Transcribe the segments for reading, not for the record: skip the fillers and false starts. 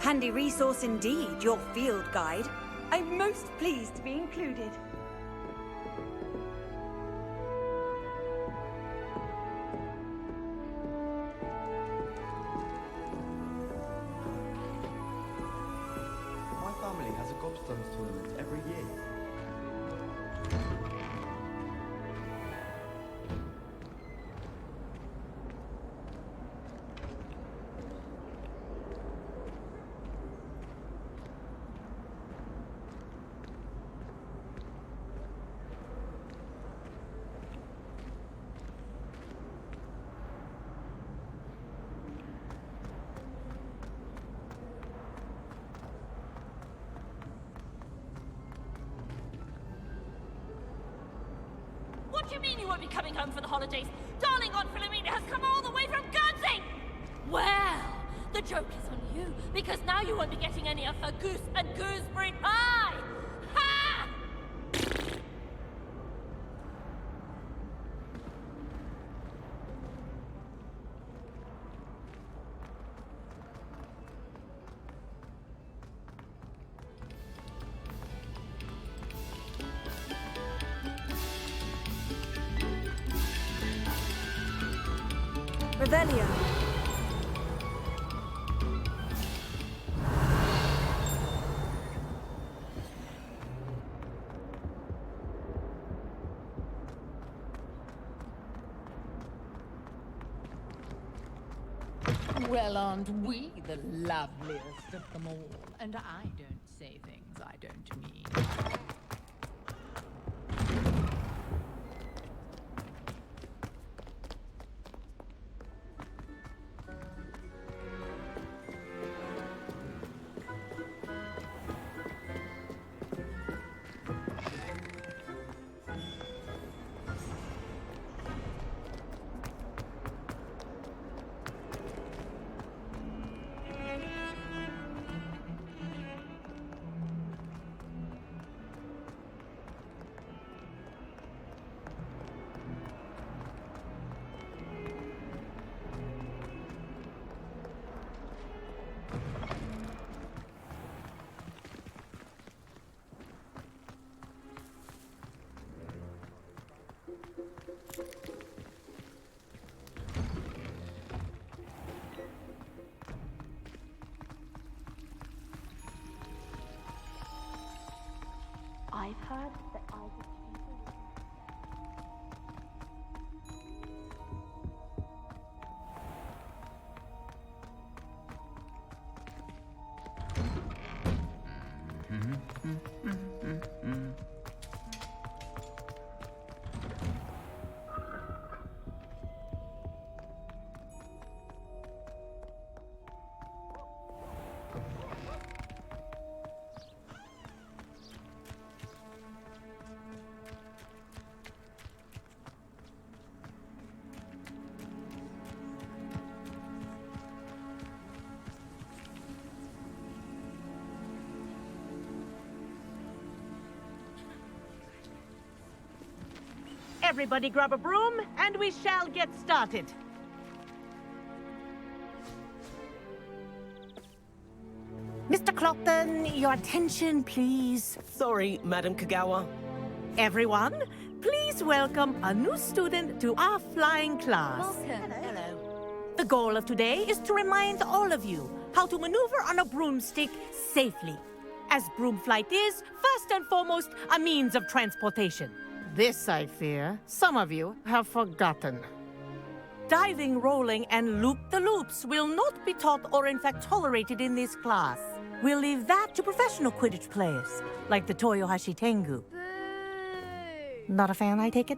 Handy resource indeed, your field guide. I'm most pleased to be included. My family has a gobstones tournament every year. What do you mean you won't be coming home for the holidays? Darling Aunt Philomena has come all the way from Guernsey! Well, the joke is on you, because now you won't be getting any of her goose and gooseberry pie! Ha! Revelio. Well, aren't we the loveliest of them all? And I don't say things I don't mean. I've heard that Isaac Everybody grab a broom, and we shall get started. Mr. Clopton, your attention, please. Sorry, Madam Kagawa. Everyone, please welcome a new student to our flying class. Welcome. Hello. The goal of today is to remind all of you how to maneuver on a broomstick safely, as broom flight is, first and foremost, a means of transportation. This, I fear, some of you have forgotten. Diving, rolling, and loop-the-loops will not be taught or in fact tolerated in this class. We'll leave that to professional Quidditch players, like the Toyohashi Tengu. Not a fan, I take it?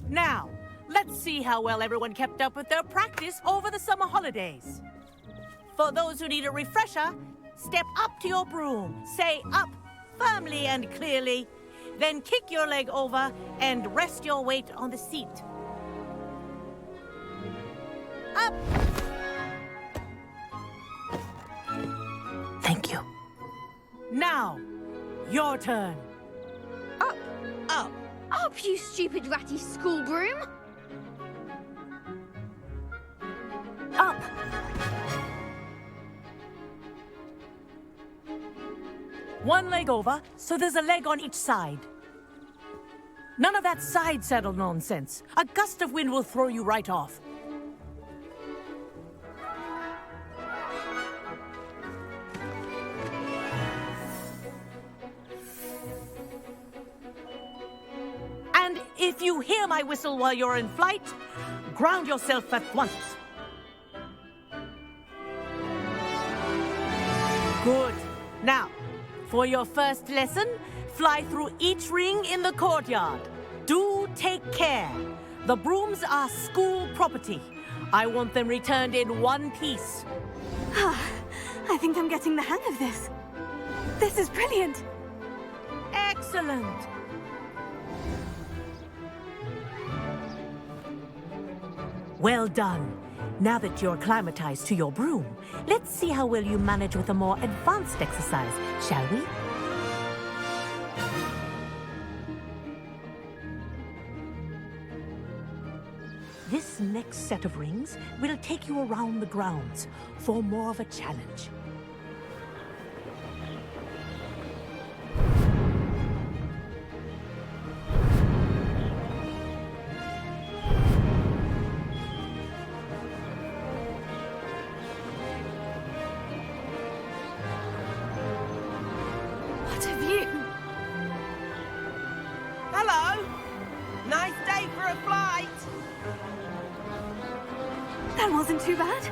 Now, let's see how well everyone kept up with their practice over the summer holidays. For those who need a refresher, step up to your broom, say up firmly and clearly, then kick your leg over and rest your weight on the seat. Up! Thank you. Now, your turn. Up! Up! Up, you stupid ratty school broom! Up! One leg over, so there's a leg on each side. None of that side saddle nonsense. A gust of wind will throw you right off. And if you hear my whistle while you're in flight, ground yourself at once. Good. Now, for your first lesson, fly through each ring in the courtyard. Do take care. The brooms are school property. I want them returned in one piece. I think I'm getting the hang of this. This is brilliant. Excellent. Well done. Now that you're acclimatized to your broom, let's see how well you manage with a more advanced exercise, shall we? This next set of rings will take you around the grounds for more of a challenge. What a view! Hello! Nice day for a flight! That wasn't too bad.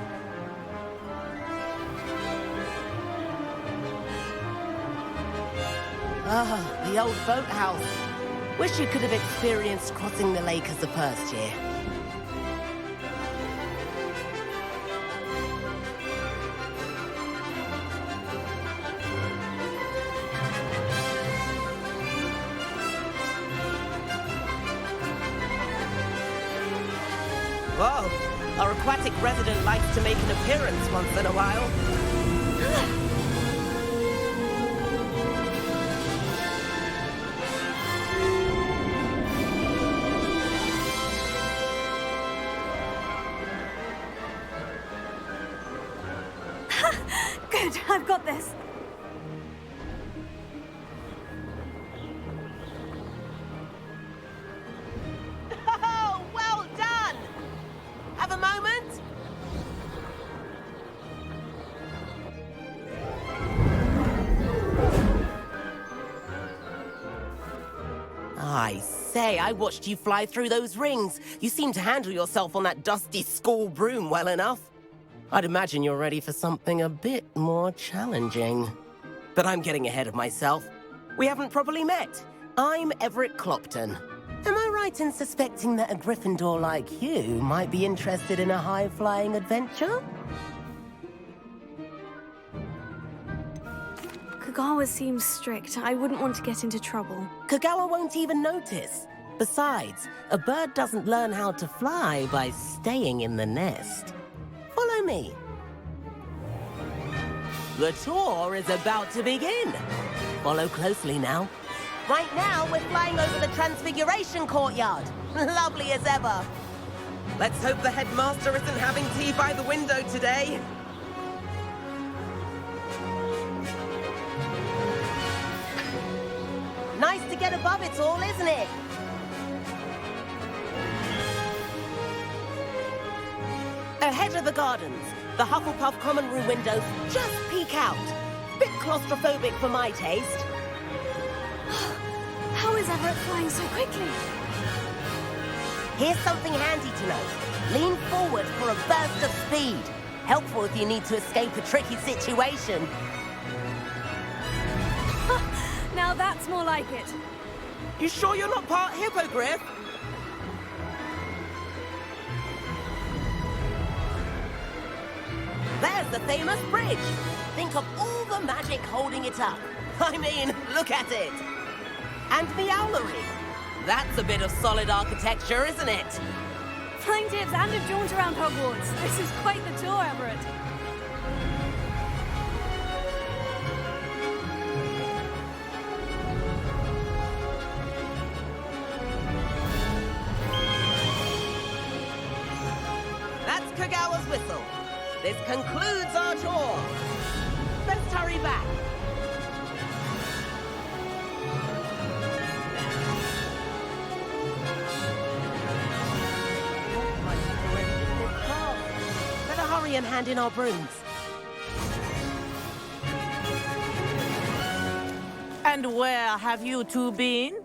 Ah, the old boathouse. Wish you could have experienced crossing the lake as a first year. Whoa! Our aquatic resident likes to make an appearance once in a while. Good, I've got this. Oh, well done! Have a moment? I say, I watched you fly through those rings. You seem to handle yourself on that dusty school broom well enough. I'd imagine you're ready for something a bit more challenging. But I'm getting ahead of myself. We haven't properly met. I'm Everett Clopton. Am I right in suspecting that a Gryffindor like you might be interested in a high-flying adventure? Kagawa seems strict. I wouldn't want to get into trouble. Kagawa won't even notice. Besides, a bird doesn't learn how to fly by staying in the nest. Follow me. The tour is about to begin. Follow closely now. Right now, we're flying over the Transfiguration Courtyard. Lovely as ever. Let's hope the headmaster isn't having tea by the window today. Nice to get above it all, isn't it? Ahead of the gardens, the Hufflepuff common room windows just peek out. Bit claustrophobic for my taste. How is Everett flying so quickly? Here's something handy to know. Lean forward for a burst of speed. Helpful if you need to escape a tricky situation. Now that's more like it. You sure you're not part hippogriff? There's the famous bridge. Think of all the magic holding it up. I mean, look at it. And the owlery. That's a bit of solid architecture, isn't it? Flying tips and a jaunt around Hogwarts. This is quite the tour, Everett. That's Kagawa's whistle. This concludes our tour. Let's hurry back. hurry and hand in our brooms. And where have you two been?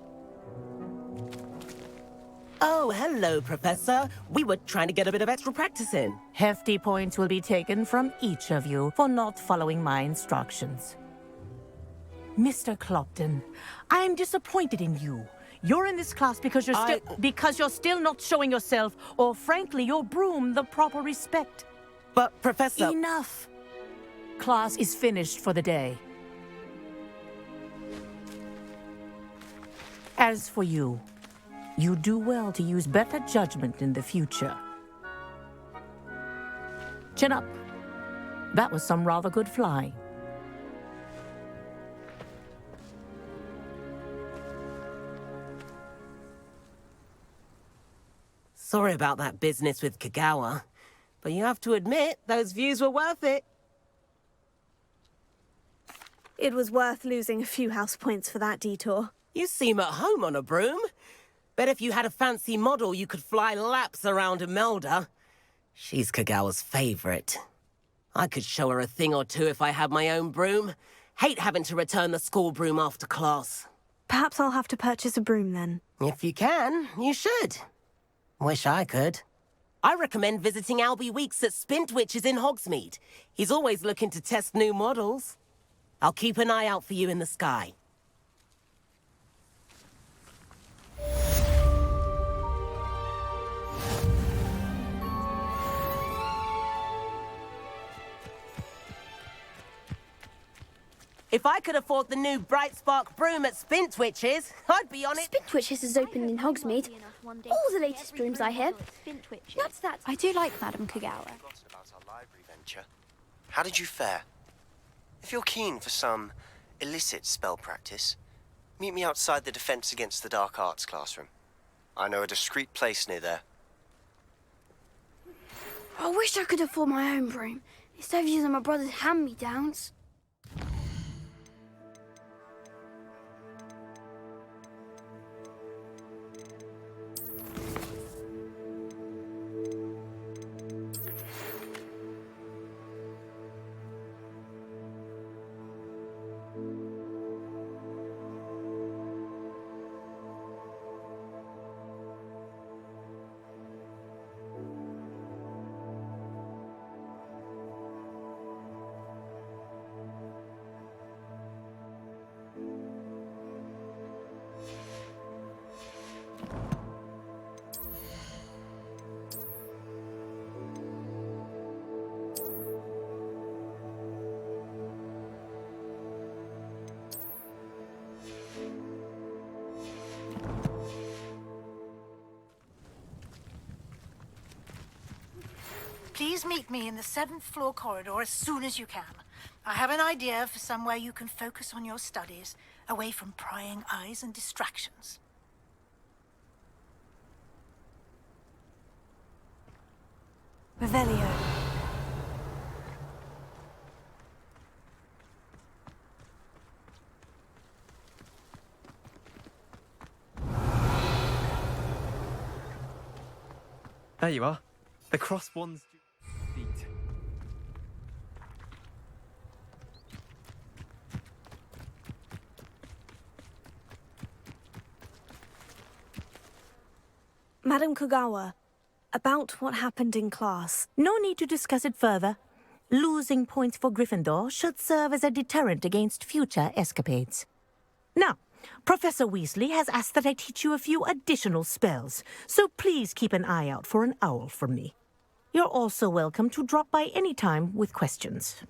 Oh, hello, Professor. We were trying to get a bit of extra practice in. Hefty points will be taken from each of you for not following my instructions. Mr. Clopton, I'm disappointed in you. You're in this class because you're still not showing yourself, or frankly, your broom the proper respect. But, Professor... Enough. Class is finished for the day. As for you, you do well to use better judgment in the future. Chin up. That was some rather good flying. Sorry about that business with Kagawa, but you have to admit, those views were worth it. It was worth losing a few house points for that detour. You seem at home on a broom. Bet if you had a fancy model, you could fly laps around Imelda. She's Kagawa's favorite. I could show her a thing or two if I had my own broom. Hate having to return the school broom after class. Perhaps I'll have to purchase a broom then. If you can, you should. Wish I could. I recommend visiting Albie Weeks at Spintwitches in Hogsmeade. He's always looking to test new models. I'll keep an eye out for you in the sky. If I could afford the new Bright Spark broom at Spintwitches, I'd be on it. Spintwitches is open in Hogsmeade. All the latest brooms I have. What's that? I do like Madame Kogawa. Forgotten about our library venture. How did you fare? If you're keen for some illicit spell practice, meet me outside the Defense Against the Dark Arts classroom. I know a discreet place near there. I wish I could afford my own broom. Instead of using my brother's hand-me-downs. Please meet me in the 7th floor corridor as soon as you can. I have an idea for somewhere you can focus on your studies, away from prying eyes and distractions. Revelio. There you are. The cross one's feet. Madam Kogawa, about what happened in class. No need to discuss it further. Losing points for Gryffindor should serve as a deterrent against future escapades. Now, Professor Weasley has asked that I teach you a few additional spells, so please keep an eye out for an owl from me. You're also welcome to drop by any time with questions.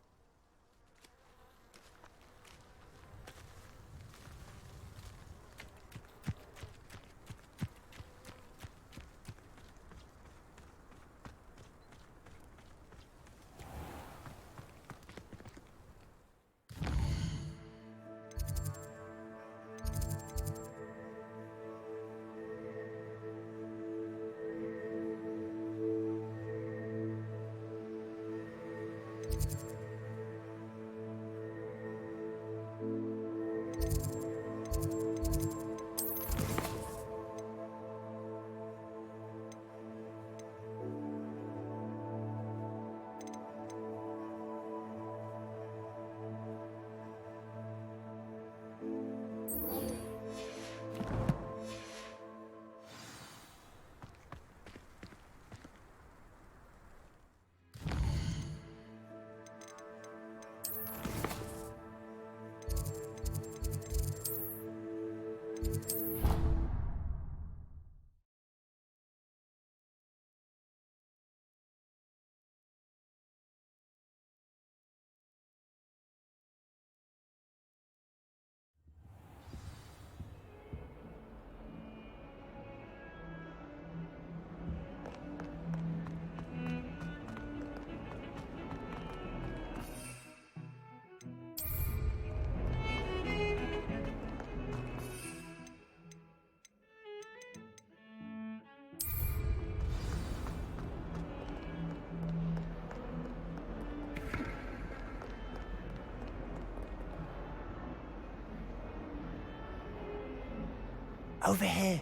Over here.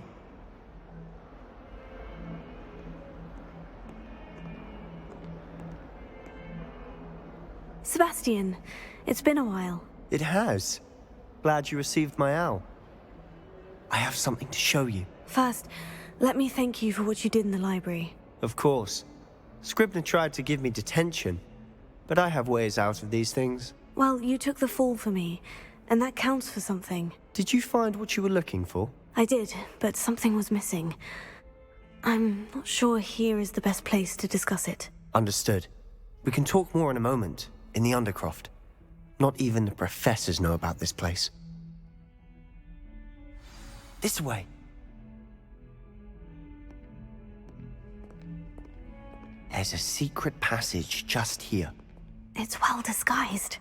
Sebastian, it's been a while. It has. Glad you received my owl. I have something to show you. First, let me thank you for what you did in the library. Of course. Scribner tried to give me detention, but I have ways out of these things. Well, you took the fall for me, and that counts for something. Did you find what you were looking for? I did, but something was missing. I'm not sure here is the best place to discuss it. Understood. We can talk more in a moment, in the Undercroft. Not even the professors know about this place. This way. There's a secret passage just here. It's well disguised.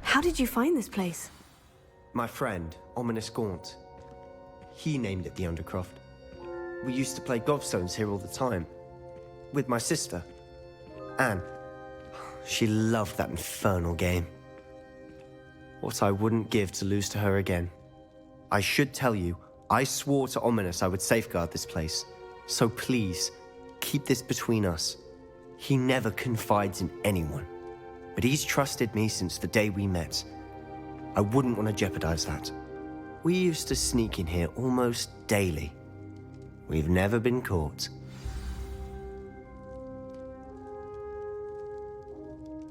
How did you find this place? My friend, Ominous Gaunt. He named it the Undercroft. We used to play gobstones here all the time. With my sister, Anne. She loved that infernal game. What I wouldn't give to lose to her again. I should tell you, I swore to Ominous I would safeguard this place. So please, keep this between us. He never confides in anyone. But he's trusted me since the day we met. I wouldn't want to jeopardize that. We used to sneak in here almost daily. We've never been caught.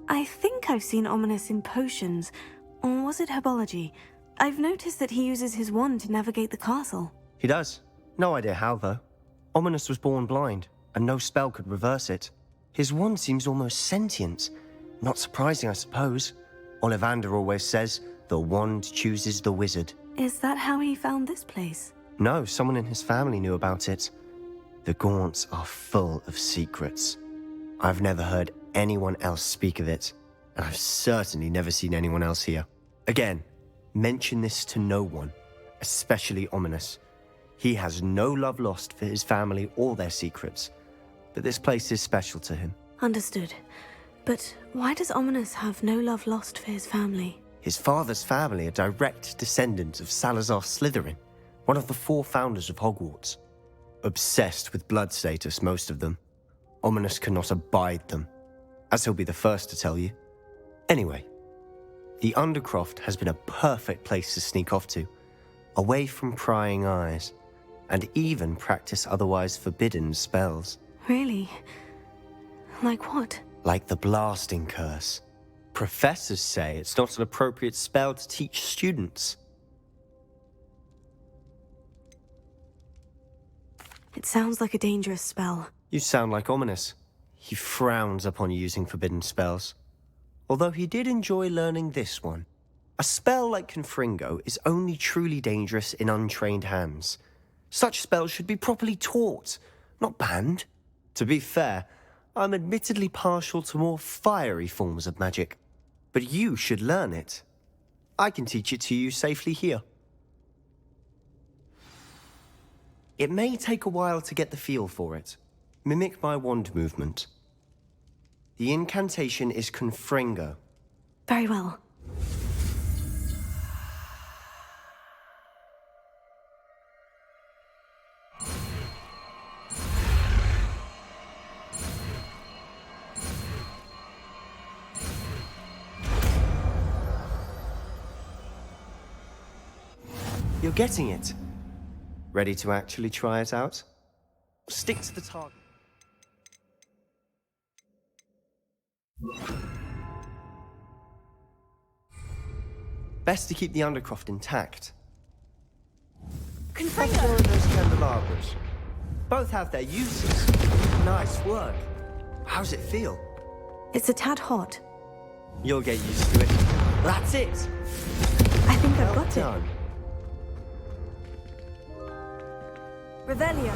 I think I've seen Ominous in potions, or was it herbology? I've noticed that he uses his wand to navigate the castle. He does. No idea how, though. Ominous was born blind, and no spell could reverse it. His wand seems almost sentient. Not surprising, I suppose. Ollivander always says, the wand chooses the wizard. Is that how he found this place? No, someone in his family knew about it. The Gaunts are full of secrets. I've never heard anyone else speak of it, and I've certainly never seen anyone else here. Again, mention this to no one, especially Ominous. He has no love lost for his family or their secrets, but this place is special to him. Understood. But why does Ominous have no love lost for his family? His father's family are direct descendants of Salazar Slytherin, one of the 4 founders of Hogwarts. Obsessed with blood status, most of them. Ominous cannot abide them, as he'll be the first to tell you. Anyway, the Undercroft has been a perfect place to sneak off to, away from prying eyes, and even practice otherwise forbidden spells. Really? Like what? Like the blasting curse. Professors say it's not an appropriate spell to teach students. It sounds like a dangerous spell. You sound like Ominous. He frowns upon using forbidden spells. Although he did enjoy learning this one. A spell like Confringo is only truly dangerous in untrained hands. Such spells should be properly taught, not banned. To be fair, I'm admittedly partial to more fiery forms of magic. But you should learn it. I can teach it to you safely here. It may take a while to get the feel for it. Mimic my wand movement. The incantation is Confringo. Very well. You're getting it. Ready to actually try it out? Stick to the target. Best to keep the Undercroft intact. Configure those candelabras. Both have their uses. Nice work. How's it feel? It's a tad hot. You'll get used to it. That's it. I think I've got Done. it. Revelio.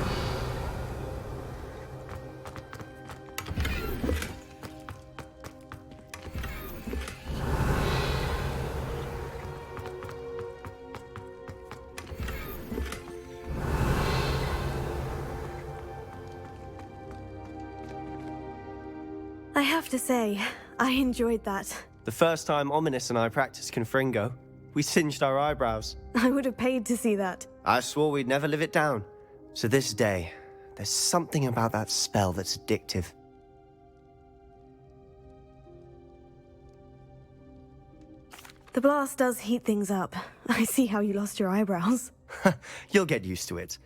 I have to say, I enjoyed that. The first time Ominous and I practiced Confringo, we singed our eyebrows. I would have paid to see that. I swore we'd never live it down. So this day, there's something about that spell that's addictive. The blast does heat things up. I see how you lost your eyebrows. You'll get used to it.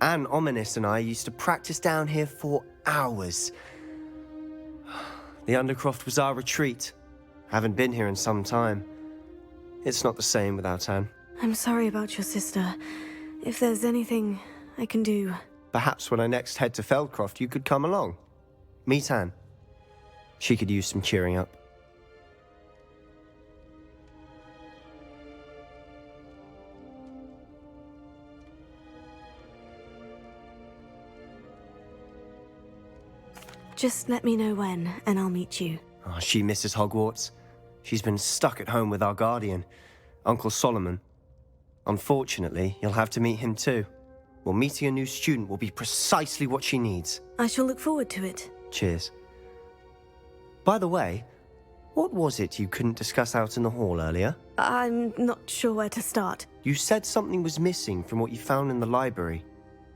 Anne, Ominous and I used to practice down here for hours. The Undercroft was our retreat. Haven't been here in some time. It's not the same without Anne. I'm sorry about your sister. If there's anything I can do... Perhaps when I next head to Feldcroft, you could come along. Meet Anne. She could use some cheering up. Just let me know when, and I'll meet you. Oh, she misses Hogwarts. She's been stuck at home with our guardian, Uncle Solomon. Unfortunately, you'll have to meet him too. Well, meeting a new student will be precisely what she needs. I shall look forward to it. Cheers. By the way, what was it you couldn't discuss out in the hall earlier? I'm not sure where to start. You said something was missing from what you found in the library.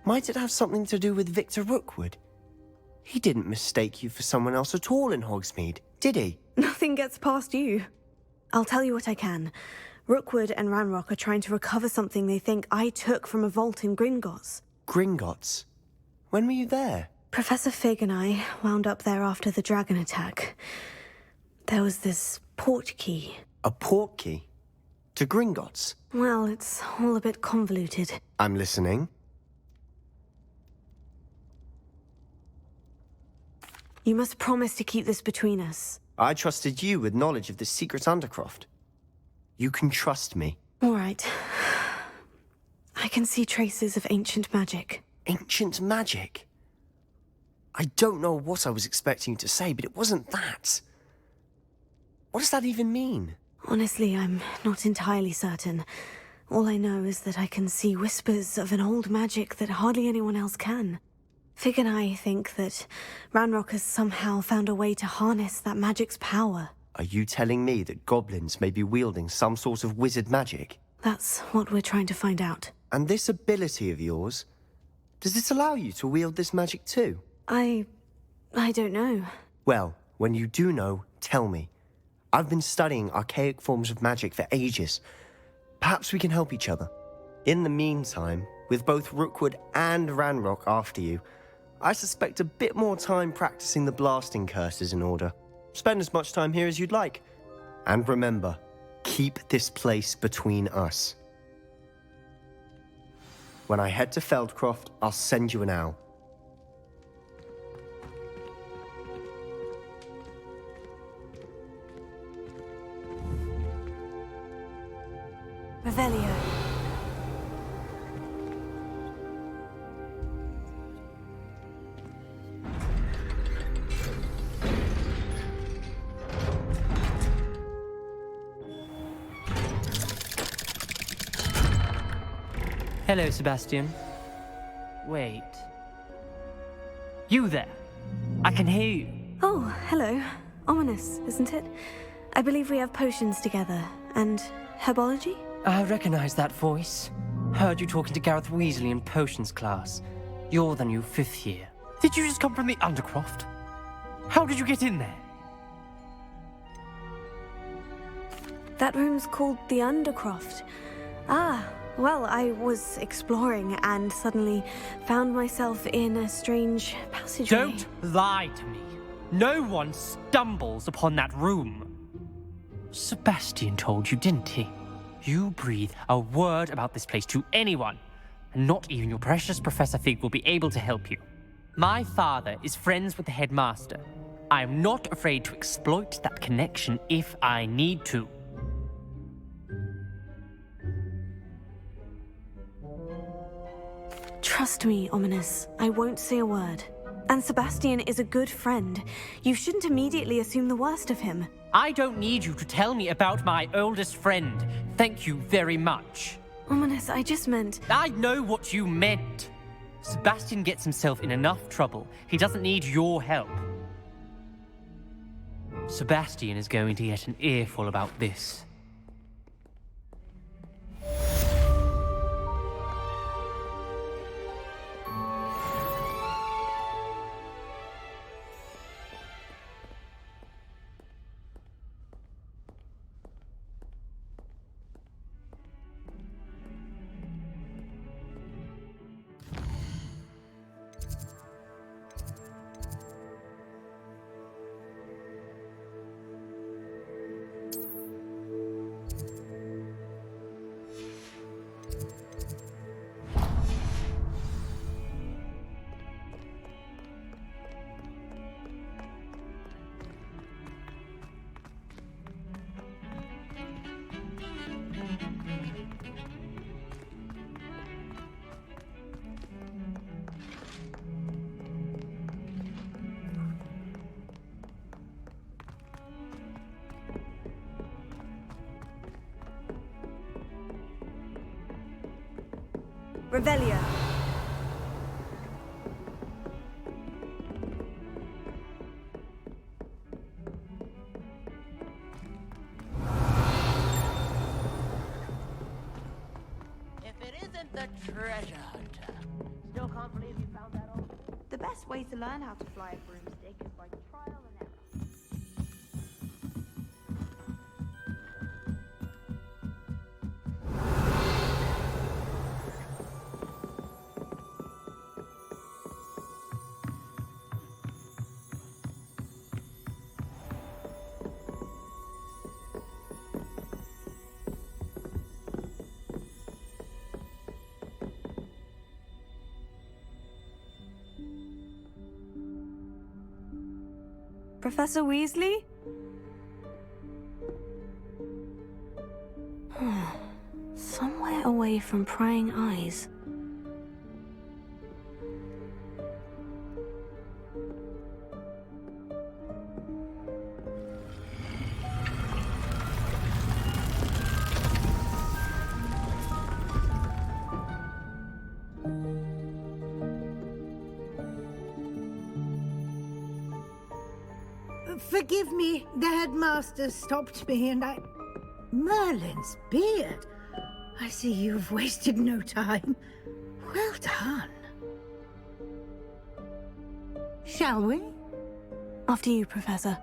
Might it have something to do with Victor Rookwood? He didn't mistake you for someone else at all in Hogsmeade, did he? Nothing gets past you. I'll tell you what I can. Rookwood and Ranrock are trying to recover something they think I took from a vault in Gringotts. Gringotts? When were you there? Professor Fig and I wound up there after the dragon attack. There was this portkey. A portkey? To Gringotts? Well, it's all a bit convoluted. I'm listening. You must promise to keep this between us. I trusted you with knowledge of the secret Undercroft. You can trust me. All right. I can see traces of ancient magic. Ancient magic? I don't know what I was expecting you to say, but it wasn't that. What does that even mean? Honestly, I'm not entirely certain. All I know is that I can see whispers of an old magic that hardly anyone else can. Fig and I think that Ranrock has somehow found a way to harness that magic's power. Are you telling me that goblins may be wielding some sort of wizard magic? That's what we're trying to find out. And this ability of yours, does it allow you to wield this magic too? I don't know. Well, when you do know, tell me. I've been studying archaic forms of magic for ages. Perhaps we can help each other. In the meantime, with both Rookwood and Ranrock after you, I suspect a bit more time practicing the blasting curse is in order. Spend as much time here as you'd like. And remember, keep this place between us. When I head to Feldcroft, I'll send you an owl. Revelio. Hello, Sebastian. Wait. You there? I can hear you. Oh, hello. Ominous, isn't it? I believe we have potions together. And herbology? I recognize that voice. Heard you talking to Gareth Weasley in potions class. You're the new 5th year. Did you just come from the Undercroft? How did you get in there? That room's called the Undercroft. Ah, Well, I was exploring and suddenly found myself in a strange passageway. Don't lie to me. No one stumbles upon that room. Sebastian told you, didn't he? You breathe a word about this place to anyone, and not even your precious Professor Fig will be able to help you. My father is friends with the headmaster. I am not afraid to exploit that connection if I need to. Trust me, Ominous. I won't say a word. And Sebastian is a good friend. You shouldn't immediately assume the worst of him. I don't need you to tell me about my oldest friend. Thank you very much. Ominous, I just meant... I know what you meant. Sebastian gets himself in enough trouble. He doesn't need your help. Sebastian is going to get an earful about this. Revelio. If it isn't the treasure hunter. Still can't believe you found that old... The best way to learn how to fly a broomstick is by trial and error. Professor Weasley? Somewhere away from prying eyes. Forgive me, the headmaster stopped me and I... Merlin's beard. I see you've wasted no time. Well done. Shall we? After you, Professor.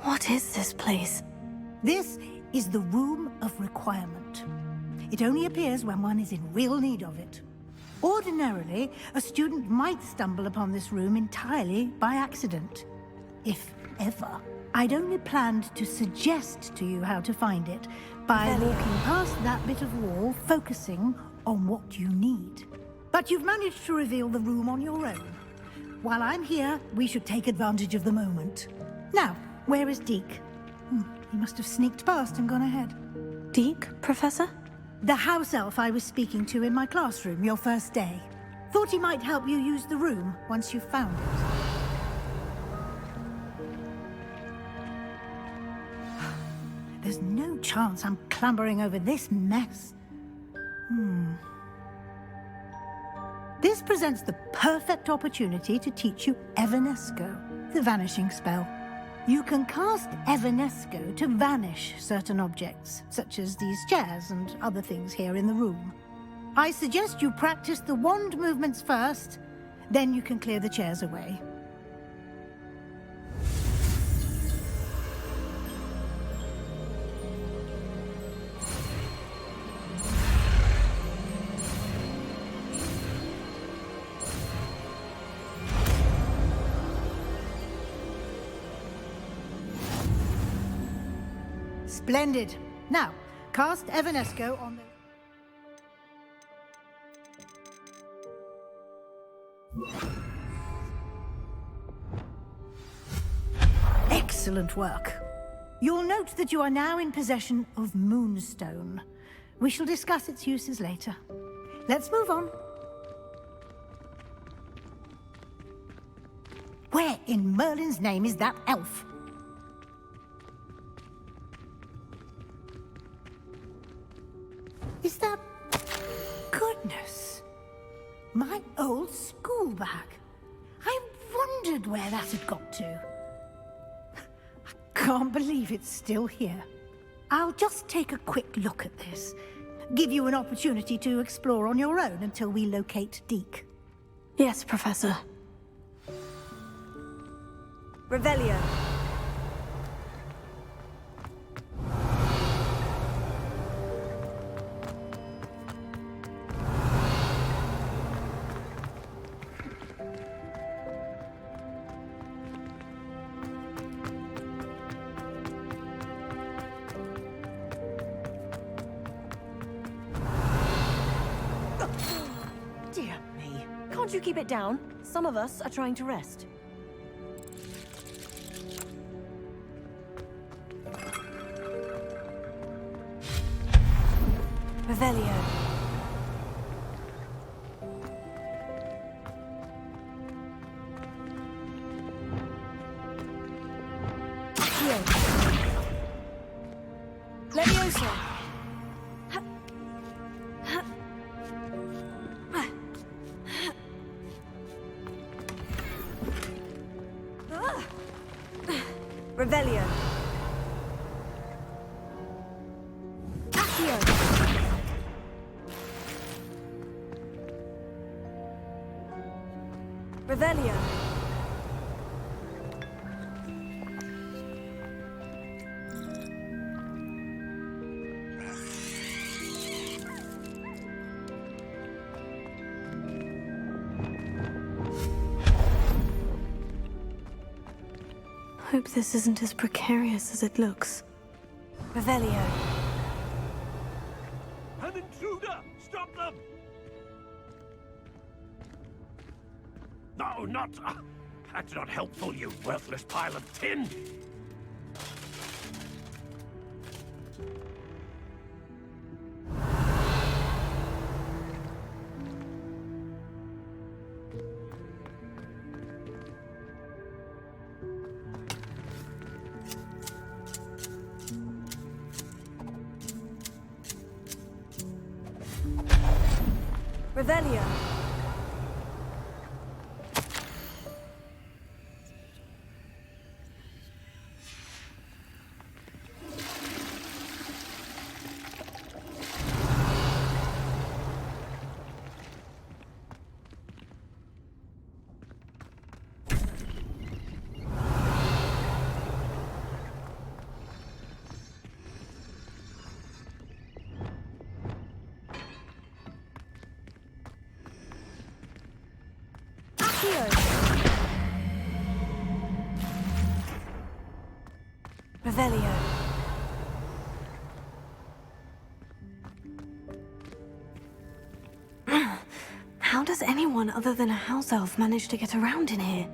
What is this place? This is the Room of Requirement. It only appears when one is in real need of it. Ordinarily, a student might stumble upon this room entirely by accident. If ever. I'd only planned to suggest to you how to find it by walking past that bit of wall, focusing on what you need. But you've managed to reveal the room on your own. While I'm here, we should take advantage of the moment. Now, where is Deke? He must have sneaked past and gone ahead. Deke, Professor? The house elf I was speaking to in my classroom your first day. Thought he might help you use the room once you've found it. There's no chance I'm clambering over this mess. This presents the perfect opportunity to teach you Evanesco, the vanishing spell. You can cast Evanesco to vanish certain objects, such as these chairs and other things here in the room. I suggest you practice the wand movements first, then you can clear the chairs away. Splendid. Now, cast Evanesco on the... Excellent work. You'll note that you are now in possession of Moonstone. We shall discuss its uses later. Let's move on. Where in Merlin's name is that elf? Is that... Goodness! My old school bag. I wondered where that had got to. I can't believe it's still here. I'll just take a quick look at this. Give you an opportunity to explore on your own until we locate Deke. Yes, Professor. Revelio. Dear me. Can't you keep it down? Some of us are trying to rest. Revelio. Leviosa. Revelio. Accio. Revelio. Hope this isn't as precarious as it looks. Revelio. An intruder! Stop them! No, not... that's not helpful, you worthless pile of tin! Revelio. Revelio. How does anyone other than a house elf manage to get around in here?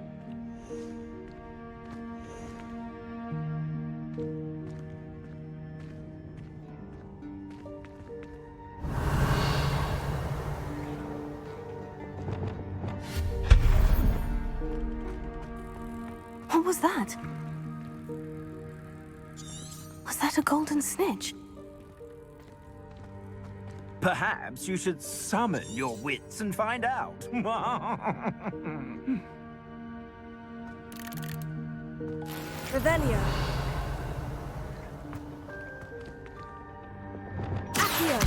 What was that? Was that a golden snitch? Perhaps you should summon your wits and find out. Revelio. Accio.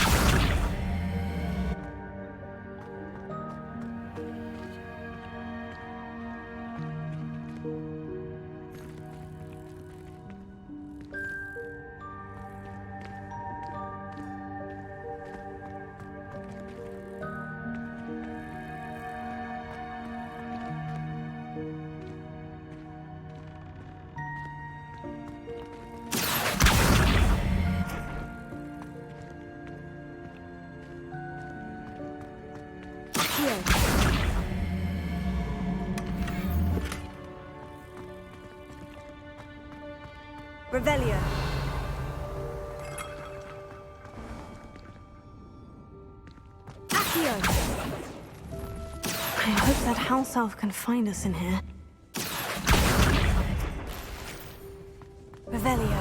Revelio. Accio. I hope that house elf can find us in here. Revelio.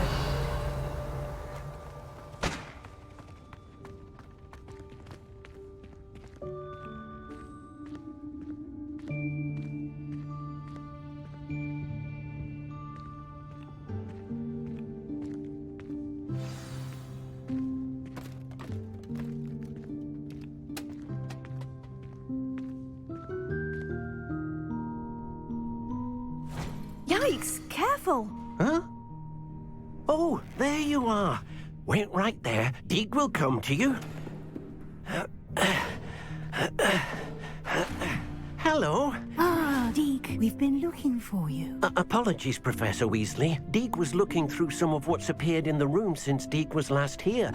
Yikes! Careful! Huh? Oh, there you are. Wait right there. Deek will come to you. Hello. Ah, Deek, we've been looking for you. Apologies, Professor Weasley. Deek was looking through some of what's appeared in the room since Deek was last here.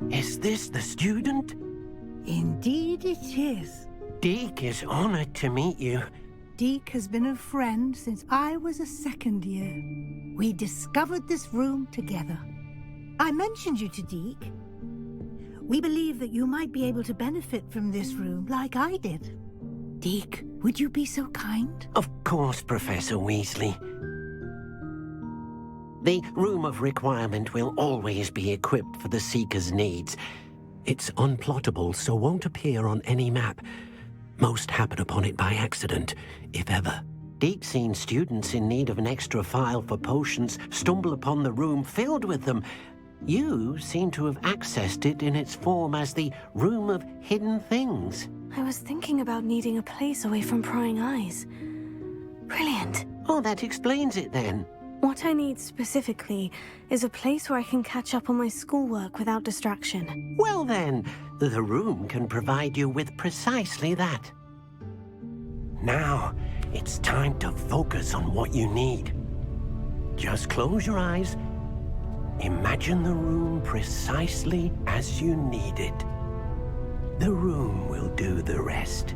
Is this the student? Indeed it is. Deek is honored to meet you. Deek has been a friend since I was a second year. We discovered this room together. I mentioned you to Deek. We believe that you might be able to benefit from this room like I did. Deek, would you be so kind? Of course, Professor Weasley. The Room of Requirement will always be equipped for the Seeker's needs. It's unplottable, so won't appear on any map. Most happen upon it by accident, if ever. Deek's seen students in need of an extra file for potions stumble upon the room filled with them. You seem to have accessed it in its form as the Room of Hidden Things. I was thinking about needing a place away from prying eyes. Brilliant. Oh, that explains it then. What I need specifically is a place where I can catch up on my schoolwork without distraction. Well then, the room can provide you with precisely that. Now, it's time to focus on what you need. Just close your eyes. Imagine the room precisely as you need it. The room will do the rest.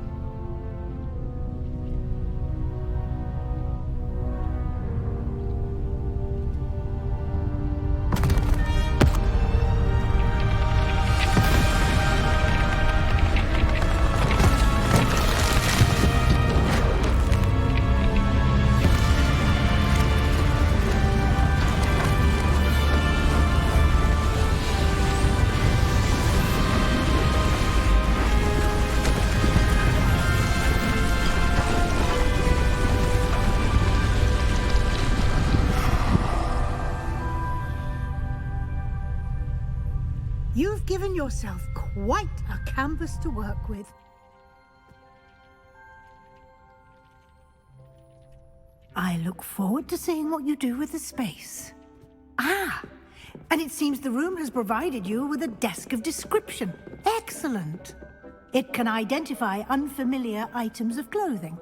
You've given yourself quite a canvas to work with. I look forward to seeing what you do with the space. Ah, and it seems the room has provided you with a desk of description. Excellent. It can identify unfamiliar items of clothing.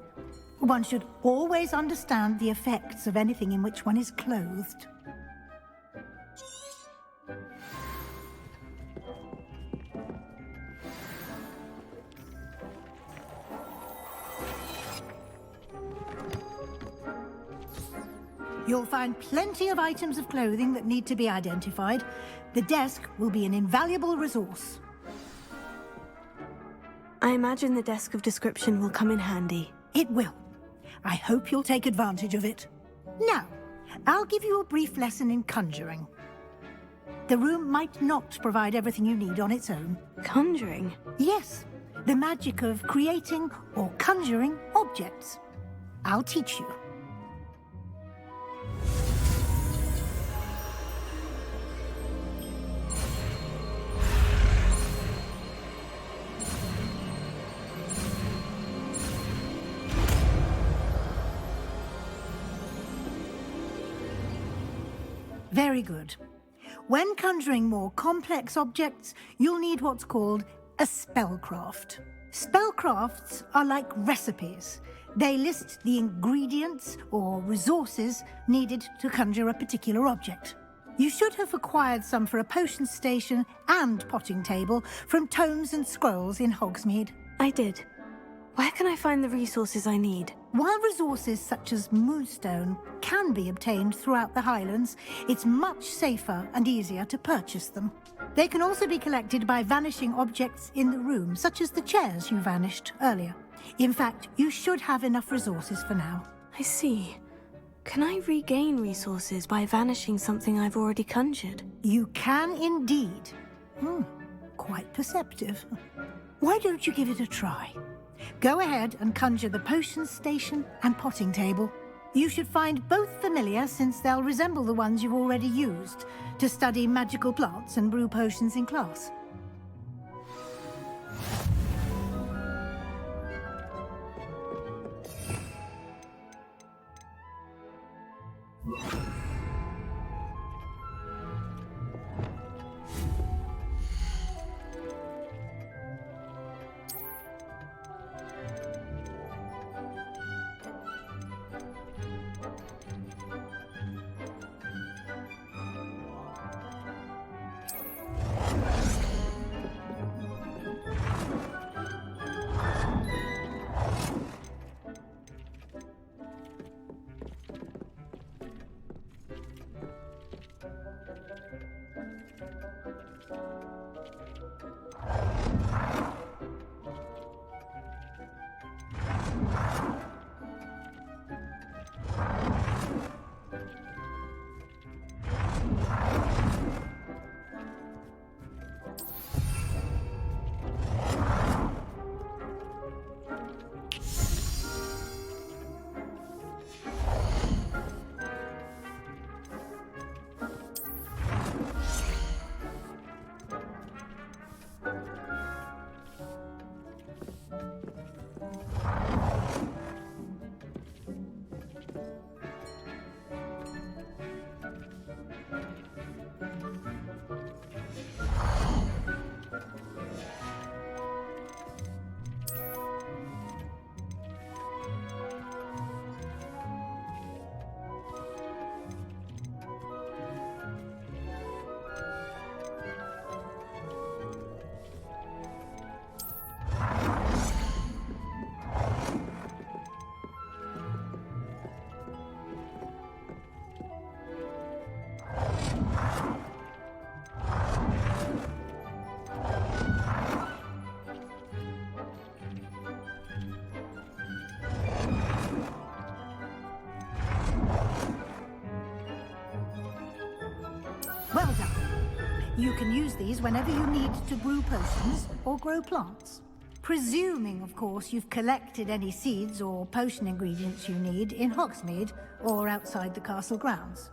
One should always understand the effects of anything in which one is clothed. You'll find plenty of items of clothing that need to be identified. The desk will be an invaluable resource. I imagine the desk of description will come in handy. It will. I hope you'll take advantage of it. Now, I'll give you a brief lesson in conjuring. The room might not provide everything you need on its own. Conjuring? Yes, the magic of creating or conjuring objects. I'll teach you. Very good. When conjuring more complex objects, you'll need what's called a spellcraft. Spellcrafts are like recipes. They list the ingredients or resources needed to conjure a particular object. You should have acquired some for a potion station and potting table from tomes and scrolls in Hogsmeade. I did. Where can I find the resources I need? While resources such as moonstone can be obtained throughout the Highlands, it's much safer and easier to purchase them. They can also be collected by vanishing objects in the room, such as the chairs you vanished earlier. In fact, you should have enough resources for now. I see. Can I regain resources by vanishing something I've already conjured? You can indeed. Quite perceptive. Why don't you give it a try? Go ahead and conjure the potion station and potting table. You should find both familiar, since they'll resemble the ones you've already used to study magical plants and brew potions in class. Well done. You can use these whenever you need to brew potions or grow plants. Presuming, of course, you've collected any seeds or potion ingredients you need in Hogsmeade or outside the castle grounds.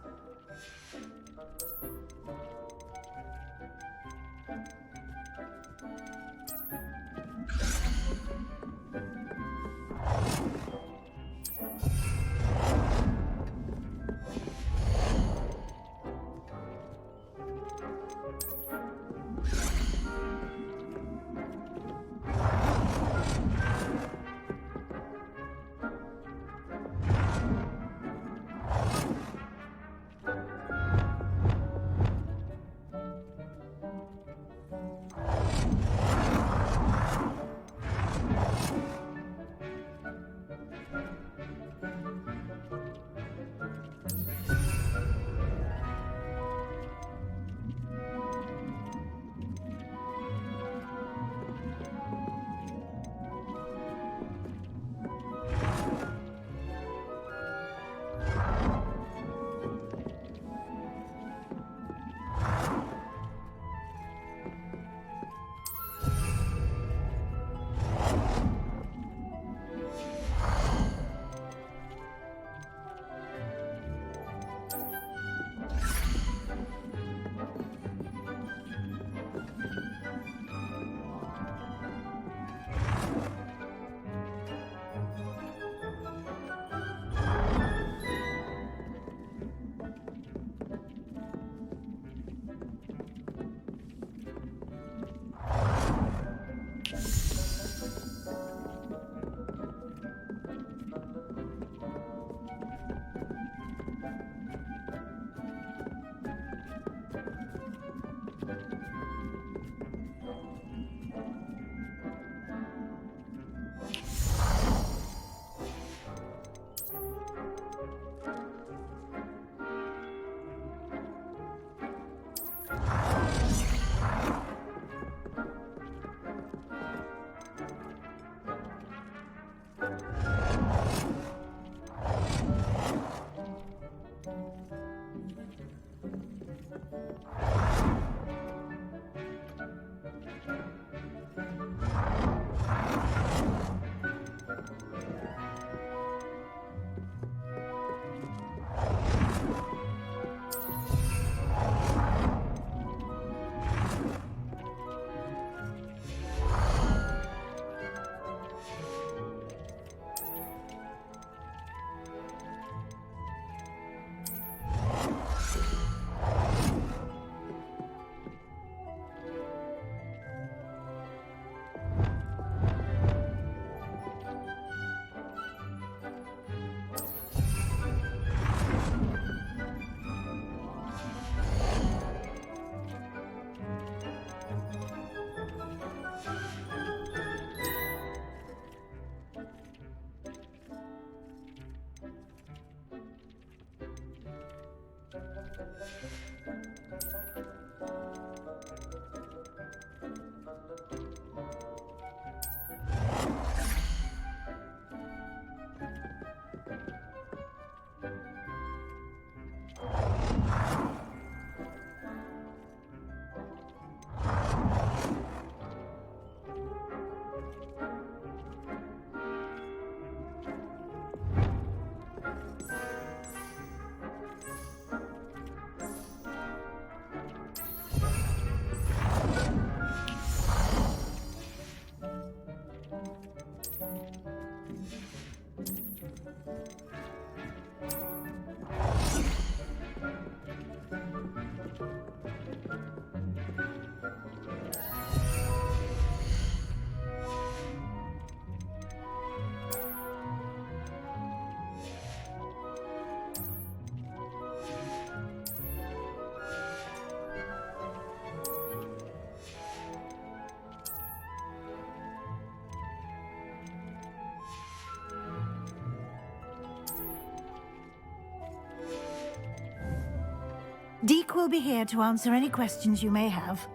Deke will be here to answer any questions you may have.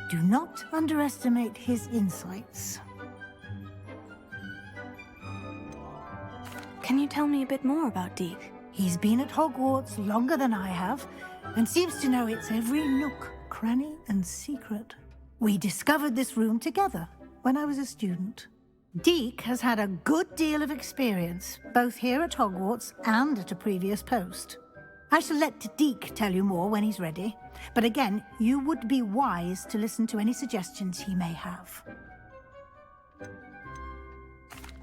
Do not underestimate his insights. Can you tell me a bit more about Deke? He's been at Hogwarts longer than I have, and seems to know its every nook, cranny, and secret. We discovered this room together when I was a student. Deke has had a good deal of experience, both here at Hogwarts and at a previous post. I shall let Deke tell you more when he's ready, but again, you would be wise to listen to any suggestions he may have.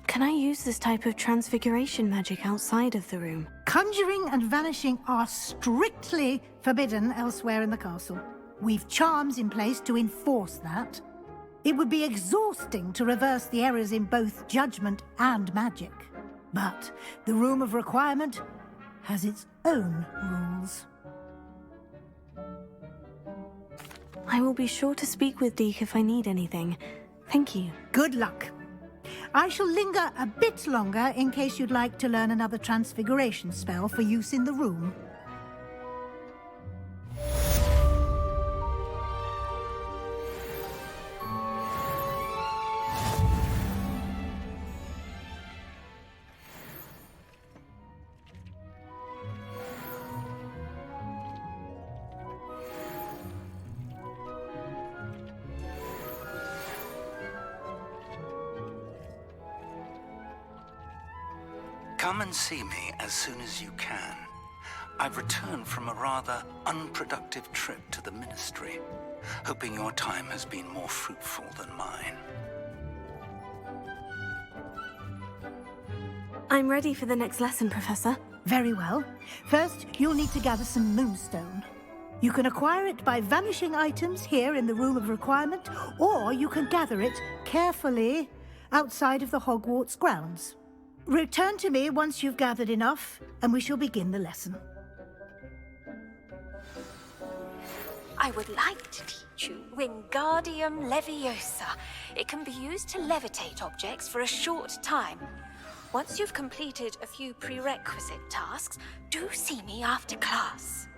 Can I use this type of transfiguration magic outside of the room? Conjuring and vanishing are strictly forbidden elsewhere in the castle. We've charms in place to enforce that. It would be exhausting to reverse the errors in both judgment and magic. But the Room of Requirement has its own rules. I will be sure to speak with Deke if I need anything. Thank you. Good luck. I shall linger a bit longer in case you'd like to learn another transfiguration spell for use in the room. Come and see me as soon as you can. I've returned from a rather unproductive trip to the Ministry, hoping your time has been more fruitful than mine. I'm ready for the next lesson, Professor. Very well. First, you'll need to gather some moonstone. You can acquire it by vanishing items here in the Room of Requirement, or you can gather it carefully outside of the Hogwarts grounds. Return to me once you've gathered enough, and we shall begin the lesson. I would like to teach you Wingardium Leviosa. It can be used to levitate objects for a short time. Once you've completed a few prerequisite tasks, do see me after class.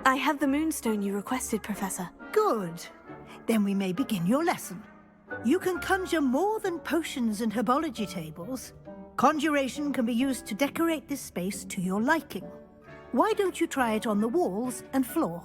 I have the moonstone you requested, Professor. Good. Then we may begin your lesson. You can conjure more than potions and herbology tables. Conjuration can be used to decorate this space to your liking. Why don't you try it on the walls and floor?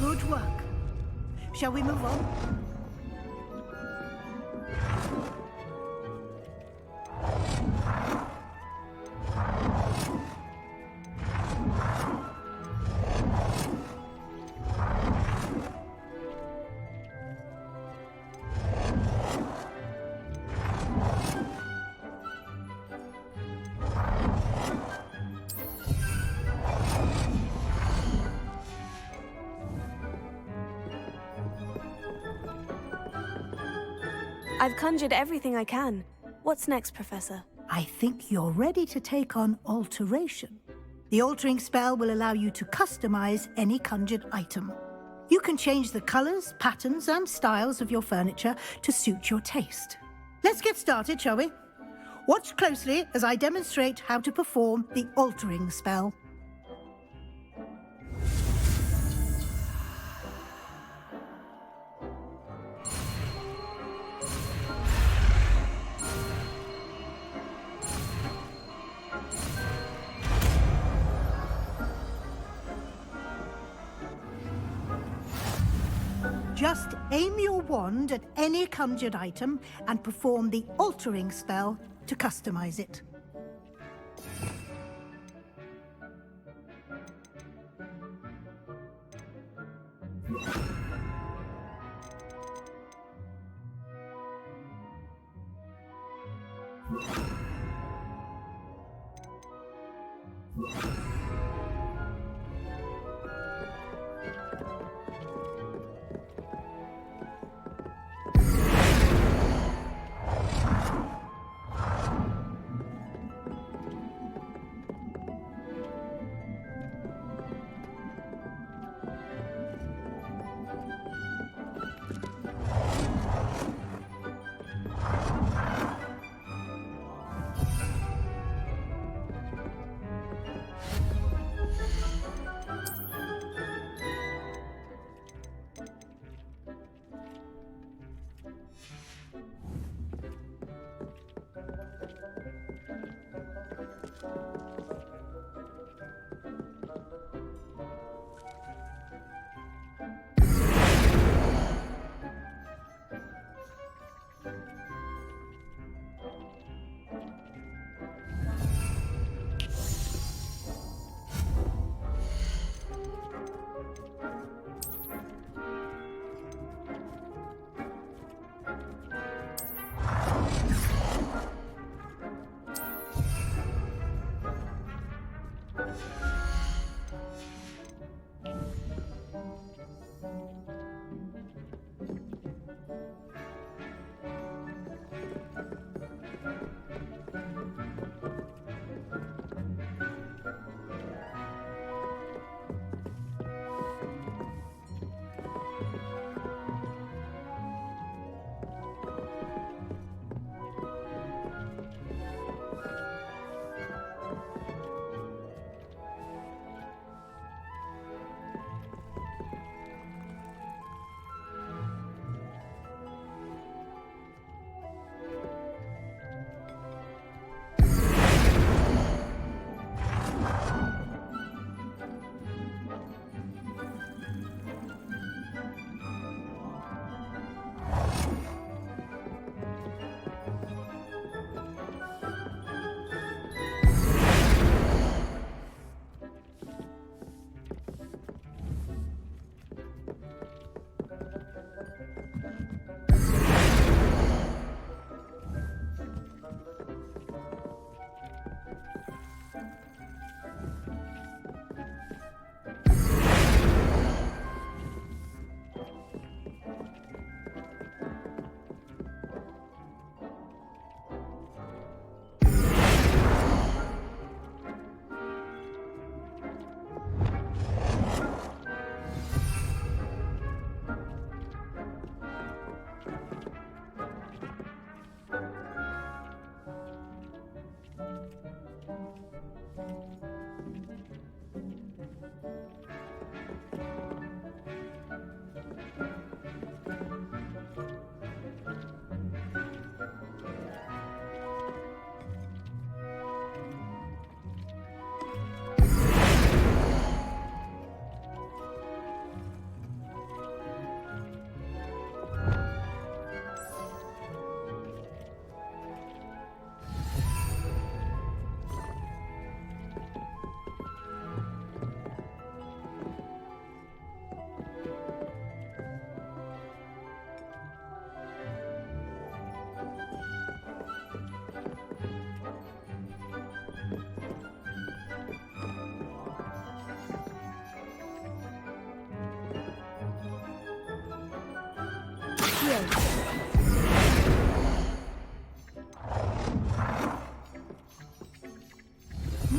Good work. Shall we move on? I've conjured everything I can. What's next, Professor? I think you're ready to take on alteration. The altering spell will allow you to customize any conjured item. You can change the colors, patterns, and styles of your furniture to suit your taste. Let's get started, shall we? Watch closely as I demonstrate how to perform the altering spell. Just Aim your wand at any conjured item and perform the altering spell to customize it.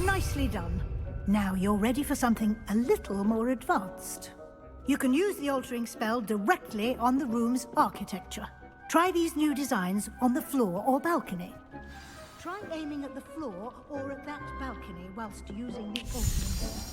Nicely done. Now you're ready for something a little more advanced. You can use the altering spell directly on the room's architecture. Try these new designs on the floor or balcony. Try aiming at the floor or at that balcony whilst using the altering spell.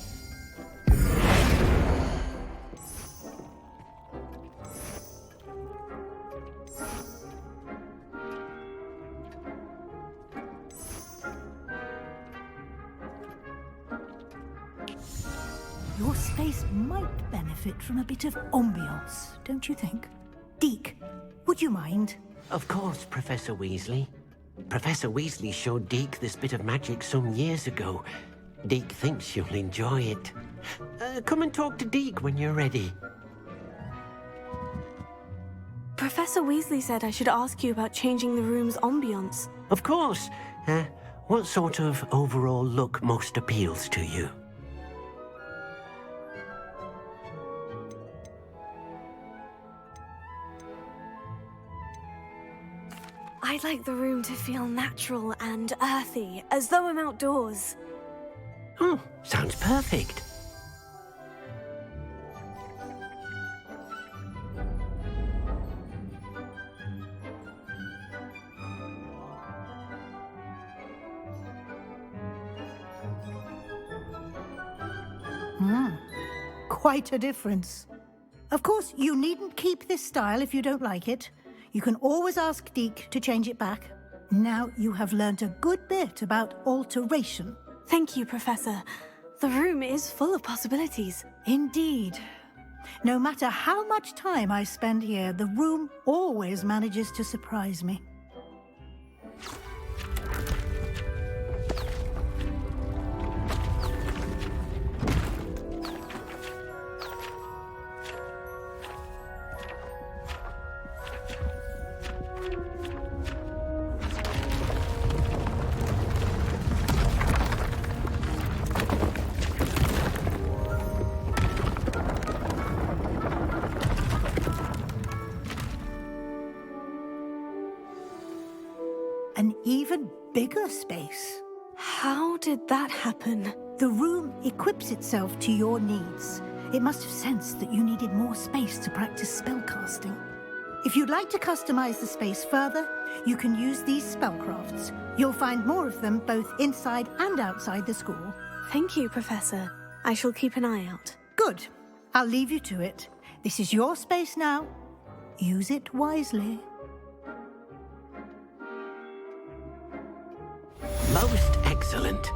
Your space might benefit from a bit of ambiance, don't you think? Deke, would you mind? Of course, Professor Weasley. Professor Weasley showed Deke this bit of magic some years ago. Deke thinks you'll enjoy it. Come and talk to Deke when you're ready. Professor Weasley said I should ask you about changing the room's ambience. Of course. What sort of overall look most appeals to you? I'd like the room to feel natural and earthy, as though I'm outdoors. Oh, sounds perfect. Quite a difference. Of course, you needn't keep this style if you don't like it. You can always ask Deke to change it back. Now you have learnt a good bit about alteration. Thank you, Professor. The room is full of possibilities. Indeed. No matter how much time I spend here, the room always manages to surprise me. An even bigger space. How did that happen? The room equips itself to your needs. It must have sensed that you needed more space to practice spellcasting. If you'd like to customize the space further, you can use these spellcrafts. You'll find more of them both inside and outside the school. Thank you, Professor. I shall keep an eye out. Good. I'll leave you to it. This is your space now. Use it wisely. Most excellent.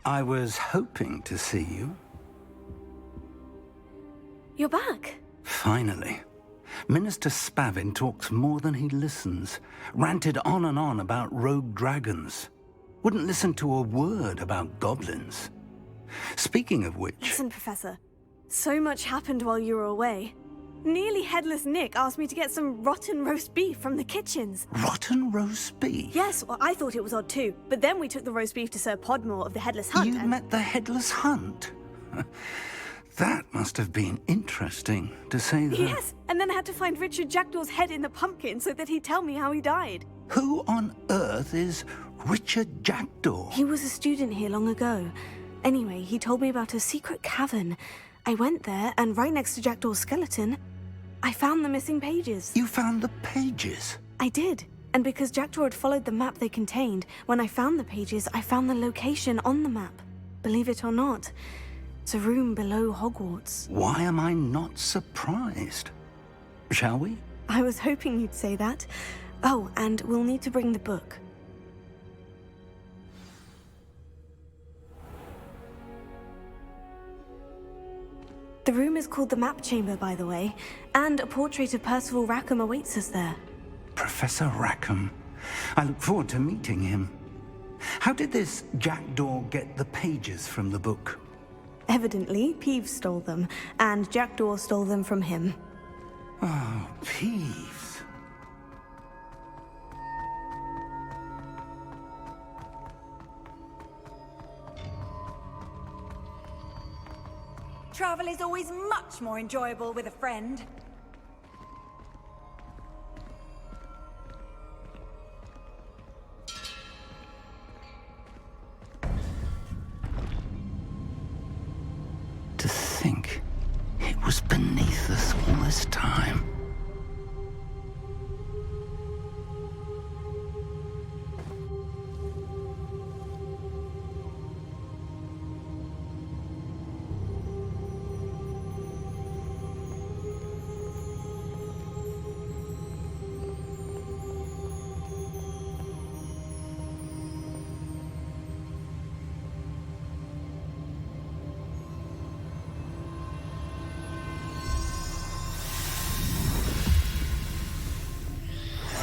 I was hoping to see you. You're back. Finally. Minister Spavin talks more than he listens. Ranted on and on about rogue dragons. Wouldn't listen to a word about goblins. Speaking of which... Listen, Professor. So much happened while you were away. Nearly Headless Nick asked me to get some rotten roast beef from the kitchens. Rotten roast beef? Yes, well, I thought it was odd too. But then we took the roast beef to Sir Podmore of the Headless Hunt. You met the Headless Hunt? That must have been interesting, to say the... Yes, and then I had to find Richard Jackdaw's head in the pumpkin so that he'd tell me how he died. Who on earth is Richard Jackdaw? He was a student here long ago. Anyway, he told me about a secret cavern. I went there, and right next to Jackdaw's skeleton, I found the missing pages. You found the pages? I did. And because Jackdaw had followed the map they contained, when I found the pages, I found the location on the map. Believe it or not, it's a room below Hogwarts. Why am I not surprised? Shall we? I was hoping you'd say that. Oh, and we'll need to bring the book. The room is called the Map Chamber, by the way, and a portrait of Percival Rackham awaits us there. Professor Rackham. I look forward to meeting him. How did this Jackdaw get the pages from the book? Evidently, Peeves stole them, and Jackdaw stole them from him. Oh, Peeves. Travel is always much more enjoyable with a friend. To think it was beneath us all this time.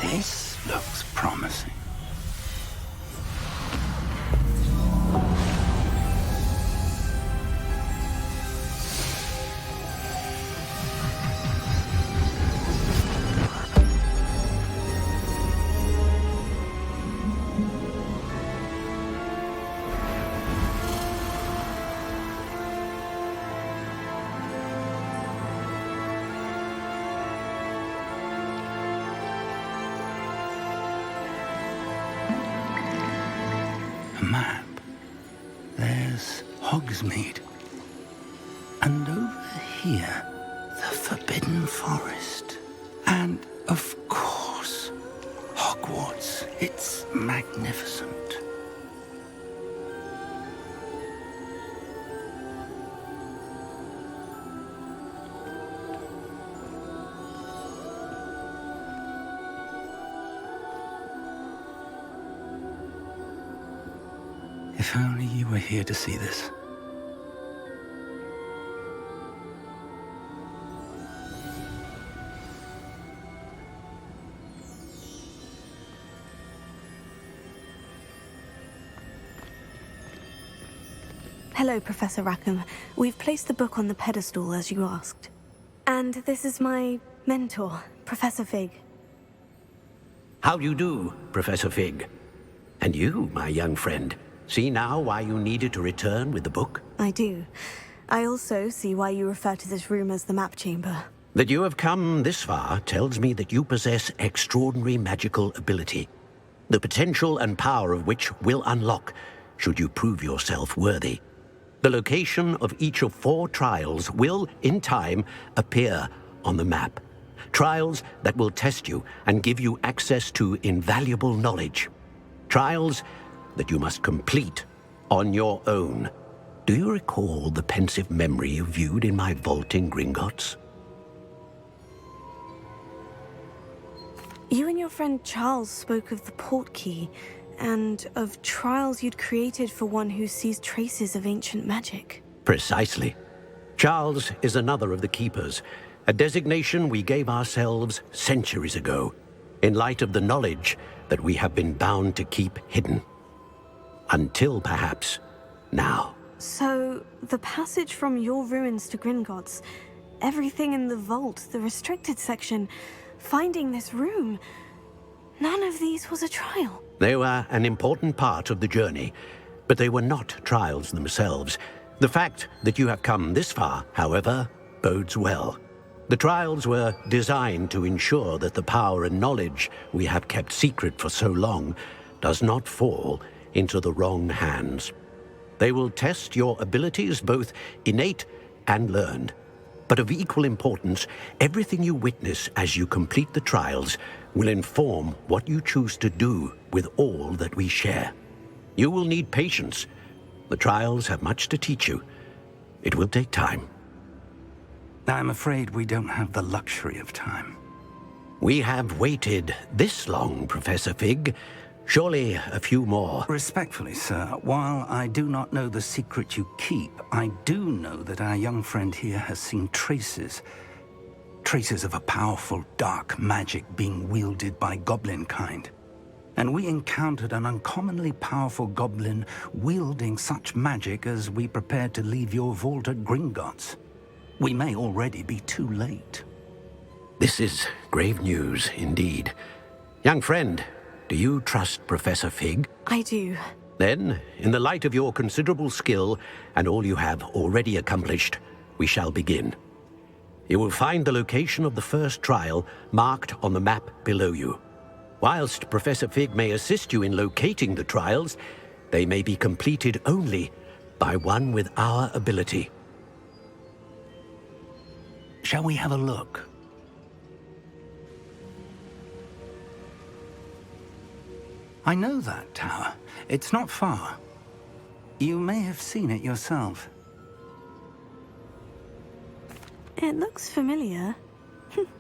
This looks promising. Map. There's Hogsmeade. And over here, the Forbidden Forest. And, of course, Hogwarts. It's magnificent. If only you were here to see this. Hello, Professor Rackham. We've placed the book on the pedestal as you asked. And this is my mentor, Professor Fig. How do you do, Professor Fig? And you, my young friend, see now why you needed to return with the book? I do. I also see why you refer to this room as the map chamber. That you have come this far tells me that you possess extraordinary magical ability, the potential and power of which will unlock should you prove yourself worthy. The location of each of 4 trials will, in time, appear on the map. Trials that will test you and give you access to invaluable knowledge. Trials that you must complete on your own. Do you recall the pensive memory you viewed in my vault in Gringotts? You and your friend Charles spoke of the Portkey, and of trials you'd created for one who sees traces of ancient magic. Precisely. Charles is another of the Keepers, a designation we gave ourselves centuries ago, in light of the knowledge that we have been bound to keep hidden. Until, perhaps, now. So, the passage from your ruins to Gringotts, everything in the vault, the restricted section, finding this room, none of these was a trial. They were an important part of the journey, but they were not trials themselves. The fact that you have come this far, however, bodes well. The trials were designed to ensure that the power and knowledge we have kept secret for so long does not fall into the wrong hands. They will test your abilities, both innate and learned. But of equal importance, everything you witness as you complete the trials will inform what you choose to do with all that we share. You will need patience. The trials have much to teach you. It will take time. I'm afraid we don't have the luxury of time. We have waited this long, Professor Fig. Surely a few more. Respectfully, sir, while I do not know the secret you keep, I do know that our young friend here has seen traces of a powerful dark magic being wielded by goblin kind. and we encountered an uncommonly powerful goblin wielding such magic as we prepared to leave your vault at Gringotts. We may already be too late. This is grave news indeed. Young friend, do you trust Professor Fig? I do. Then, in the light of your considerable skill and all you have already accomplished, we shall begin. You will find the location of the first trial marked on the map below you. Whilst Professor Fig may assist you in locating the trials, they may be completed only by one with our ability. Shall we have a look? I know that tower. It's not far. You may have seen it yourself. It looks familiar.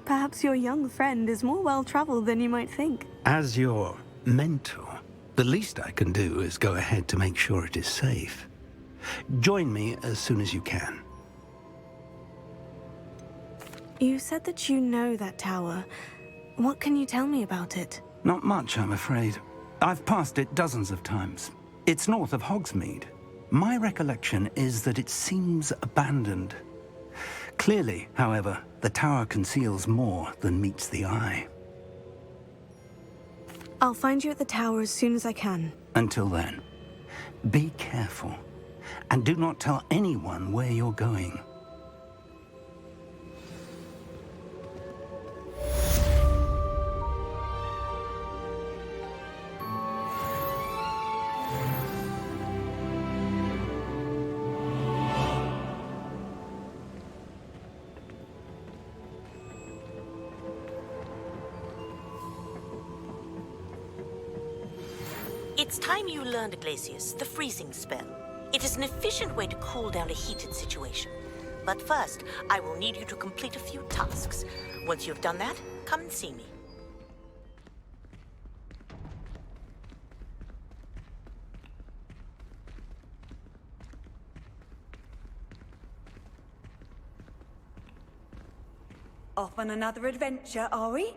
Perhaps your young friend is more well-traveled than you might think. As your mentor, the least I can do is go ahead to make sure it is safe. Join me as soon as you can. You said that you know that tower. What can you tell me about it? Not much, I'm afraid. I've passed it dozens of times. It's north of Hogsmeade. My recollection is that it seems abandoned. Clearly, however, the tower conceals more than meets the eye. I'll find you at the tower as soon as I can. Until then, be careful, and do not tell anyone where you're going. It's time you learned, Glacius, the freezing spell. It is an efficient way to cool down a heated situation. But first, I will need you to complete a few tasks. Once you've done that, come and see me. Off on another adventure, are we?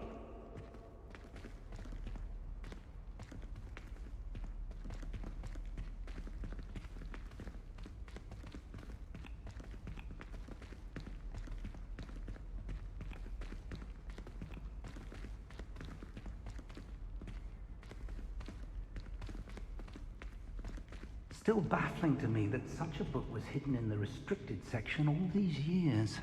Still baffling to me that such a book was hidden in the restricted section all these years.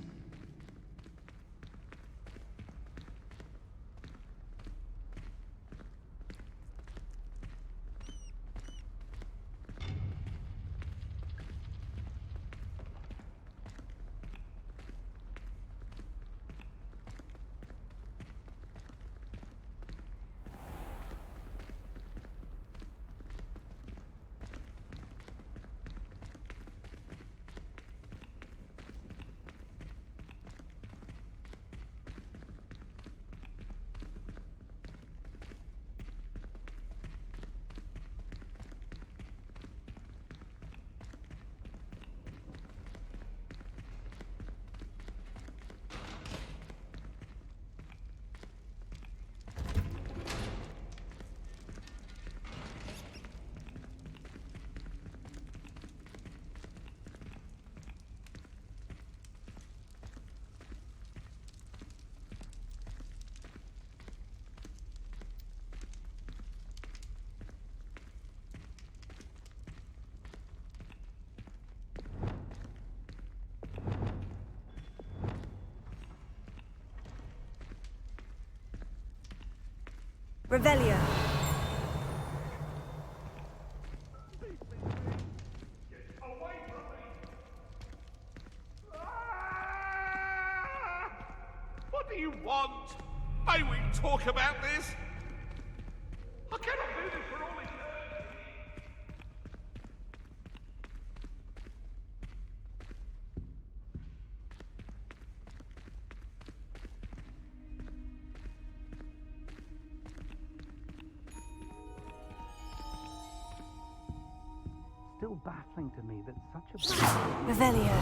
Revelio. What do you want? May we talk about this? I cannot do this for all eternity. Still baffling to me that such a... Revelio.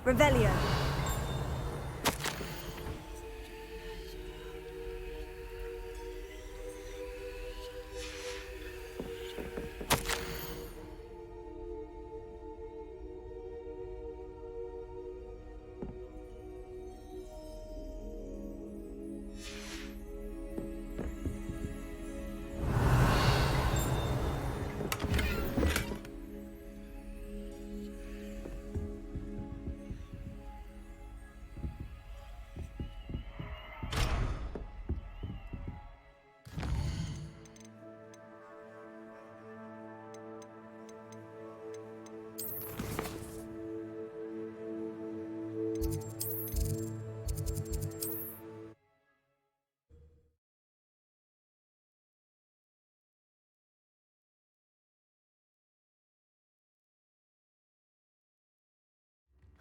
Revelio.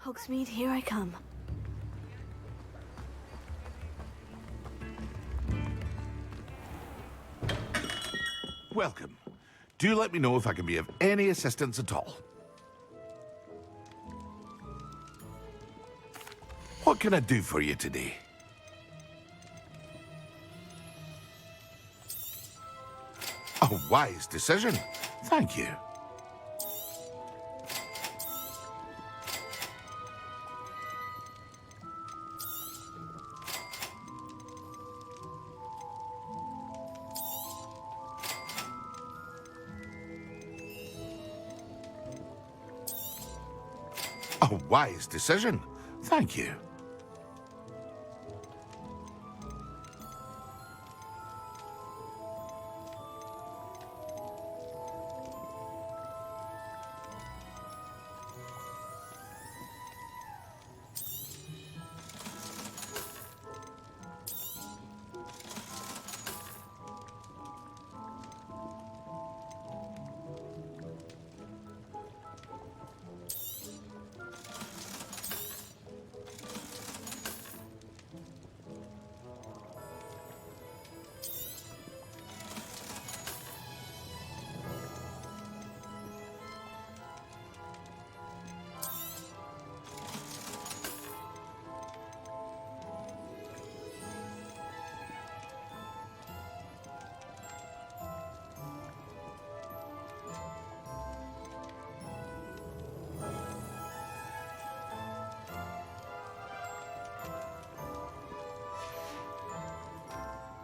Hogsmeade, here I come. Welcome. Do let me know if I can be of any assistance at all. What can I do for you today? A wise decision. Thank you. A wise decision. Thank you.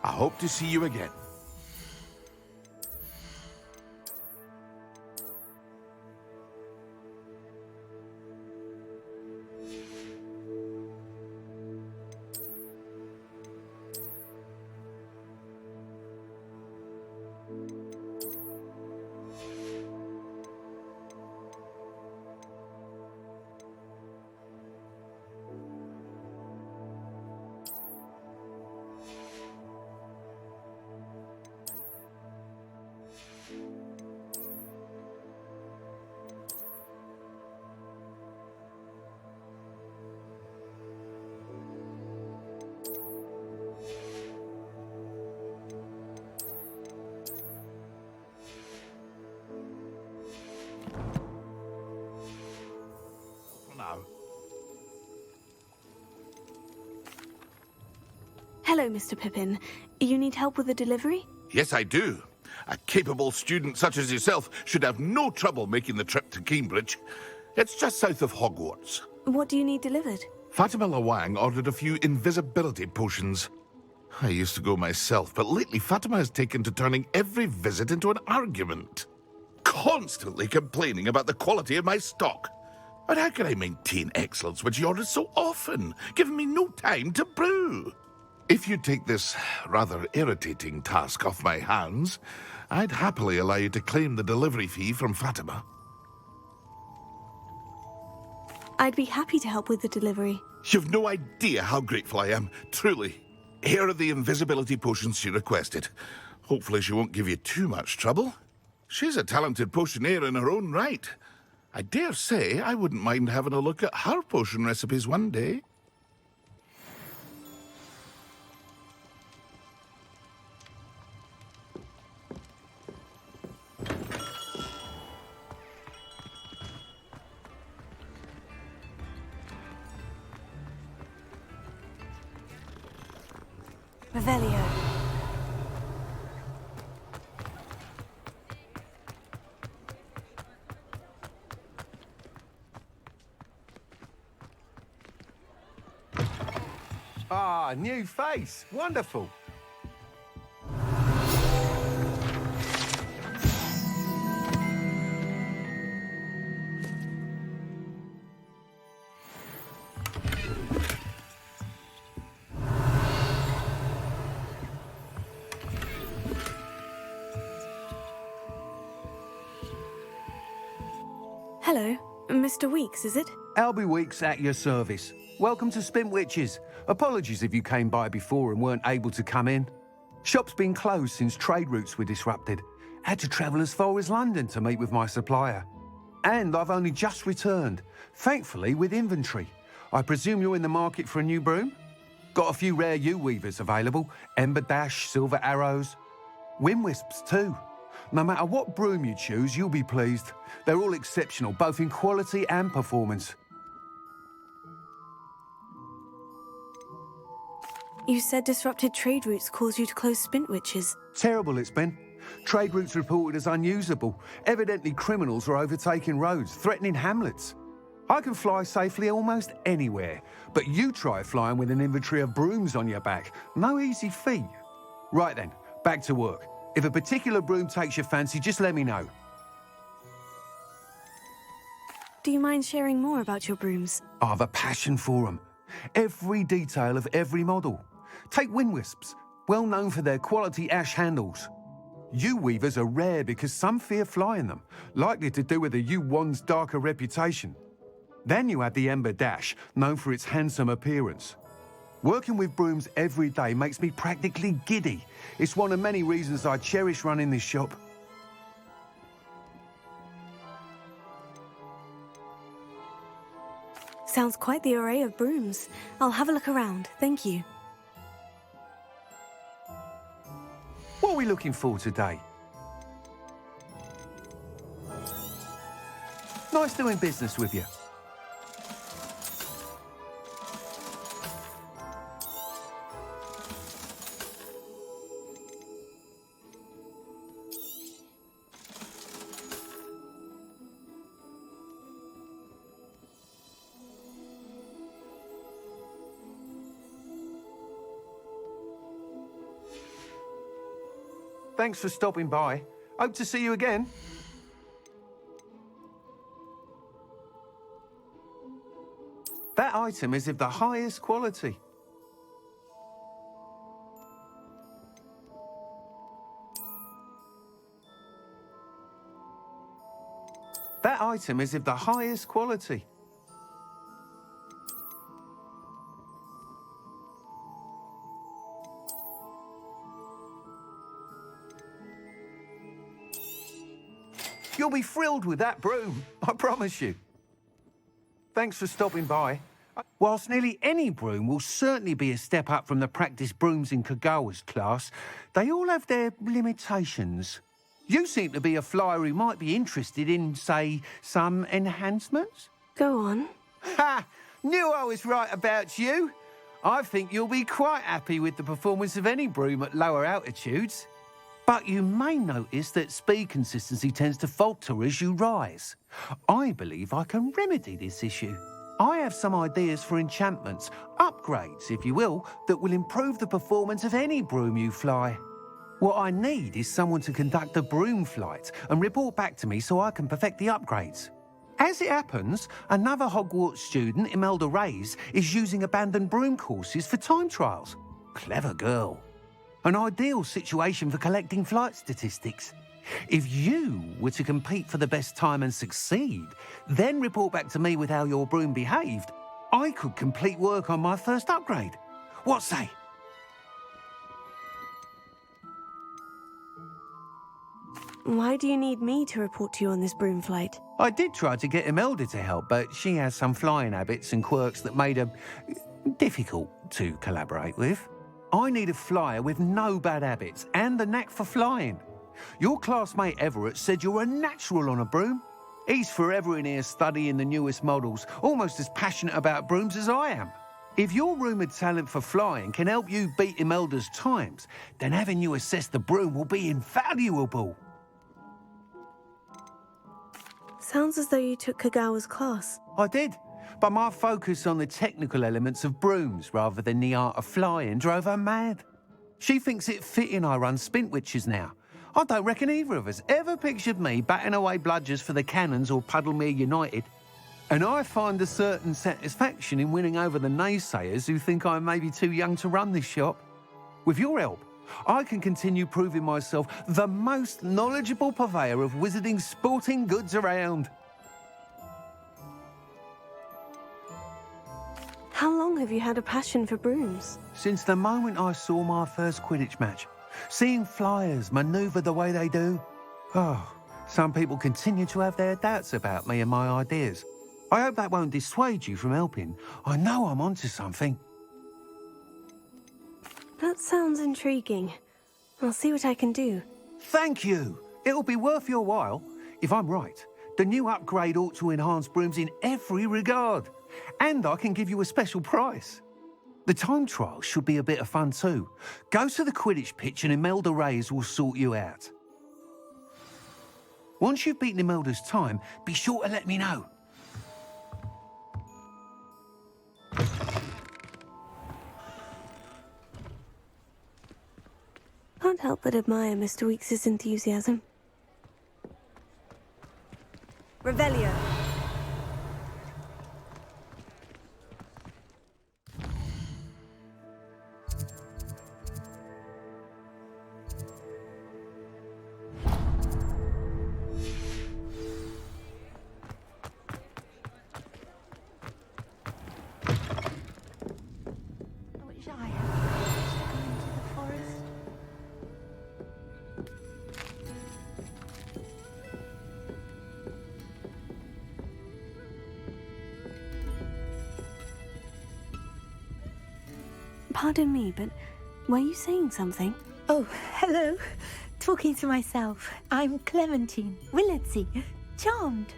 I hope to see you again. Hello, Mr. Pippin. You need help with a delivery? Yes, I do. A capable student such as yourself should have no trouble making the trip to Cambridge. It's just south of Hogwarts. What do you need delivered? Fatima Lawang ordered a few invisibility potions. I used to go myself, but lately Fatima has taken to turning every visit into an argument. Constantly complaining about the quality of my stock. But how can I maintain excellence when she orders so often, giving me no time to brew? If you take this rather irritating task off my hands, I'd happily allow you to claim the delivery fee from Fatima. I'd be happy to help with the delivery. You've no idea how grateful I am, truly. Here are the invisibility potions she requested. Hopefully she won't give you too much trouble. She's a talented potioneer in her own right. I dare say I wouldn't mind having a look at her potion recipes one day. Revelio. Ah, new face. Wonderful. Hello, Mr. Weeks, is it? Albie Weeks at your service. Welcome to Spintwitches. Apologies if you came by before and weren't able to come in. Shop's been closed since trade routes were disrupted. Had to travel as far as London to meet with my supplier. And I've only just returned, thankfully with inventory. I presume you're in the market for a new broom? Got a few rare U-weavers available. Ember Dash, Silver Arrows. Wind Wisps too. No matter what broom you choose, you'll be pleased. They're all exceptional, both in quality and performance. You said disrupted trade routes caused you to close Spintwitches. Terrible it's been. Trade routes reported as unusable. Evidently criminals are overtaking roads, threatening hamlets. I can fly safely almost anywhere, but you try flying with an inventory of brooms on your back. No easy feat. Right then, back to work. If a particular broom takes your fancy, just let me know. Do you mind sharing more about your brooms? I have a passion for them. Every detail of every model. Take Wind Wisps, well known for their quality ash handles. U-weavers are rare because some fear flying them, likely to do with the U-Wand's darker reputation. Then you have the Ember Dash, known for its handsome appearance. Working with brooms every day makes me practically giddy. It's one of many reasons I cherish running this shop. Sounds quite the array of brooms. I'll have a look around, thank you. What are we looking for today? Nice doing business with you. Thanks for stopping by. Hope to see you again. That item is of the highest quality. That item is of the highest quality. You'll be thrilled with that broom, I promise you. Thanks for stopping by. Whilst nearly any broom will certainly be a step up from the practice brooms in Kagawa's class, they all have their limitations. You seem to be a flyer who might be interested in, say, some enhancements? Go on. Ha! Knew I was right about you. I think you'll be quite happy with the performance of any broom at lower altitudes. But you may notice that speed consistency tends to falter as you rise. I believe I can remedy this issue. I have some ideas for enchantments, upgrades, if you will, that will improve the performance of any broom you fly. What I need is someone to conduct a broom flight and report back to me so I can perfect the upgrades. As it happens, another Hogwarts student, Imelda Reyes, is using abandoned broom courses for time trials. Clever girl. An ideal situation for collecting flight statistics. If you were to compete for the best time and succeed, then report back to me with how your broom behaved, I could complete work on my first upgrade. What say? Why do you need me to report to you on this broom flight? I did try to get Imelda to help, but she has some flying habits and quirks that made her difficult to collaborate with. I need a flyer with no bad habits and the knack for flying. Your classmate Everett said you're a natural on a broom. He's forever in here studying the newest models, almost as passionate about brooms as I am. If your rumoured talent for flying can help you beat Imelda's times, then having you assess the broom will be invaluable. Sounds as though you took Kagawa's class. I did, but my focus on the technical elements of brooms rather than the art of flying drove her mad. She thinks it fitting I run Spintwitches now. I don't reckon either of us ever pictured me batting away bludgers for the Cannons or Puddlemere United. And I find a certain satisfaction in winning over the naysayers who think I may be too young to run this shop. With your help, I can continue proving myself the most knowledgeable purveyor of wizarding sporting goods around. How long have you had a passion for brooms? Since the moment I saw my first Quidditch match. Seeing flyers manoeuvre the way they do. Oh, some people continue to have their doubts about me and my ideas. I hope that won't dissuade you from helping. I know I'm onto something. That sounds intriguing. I'll see what I can do. Thank you. It'll be worth your while. If I'm right, the new upgrade ought to enhance brooms in every regard. And I can give you a special price. The time trial should be a bit of fun too. Go to the Quidditch pitch and Imelda Reyes will sort you out. Once you've beaten Imelda's time, be sure to let me know. Can't help but admire Mr. Weekes' enthusiasm. Revelio. Pardon me, but were you saying something? Oh, hello. Talking to myself. I'm Clementine Willardsey. Charmed.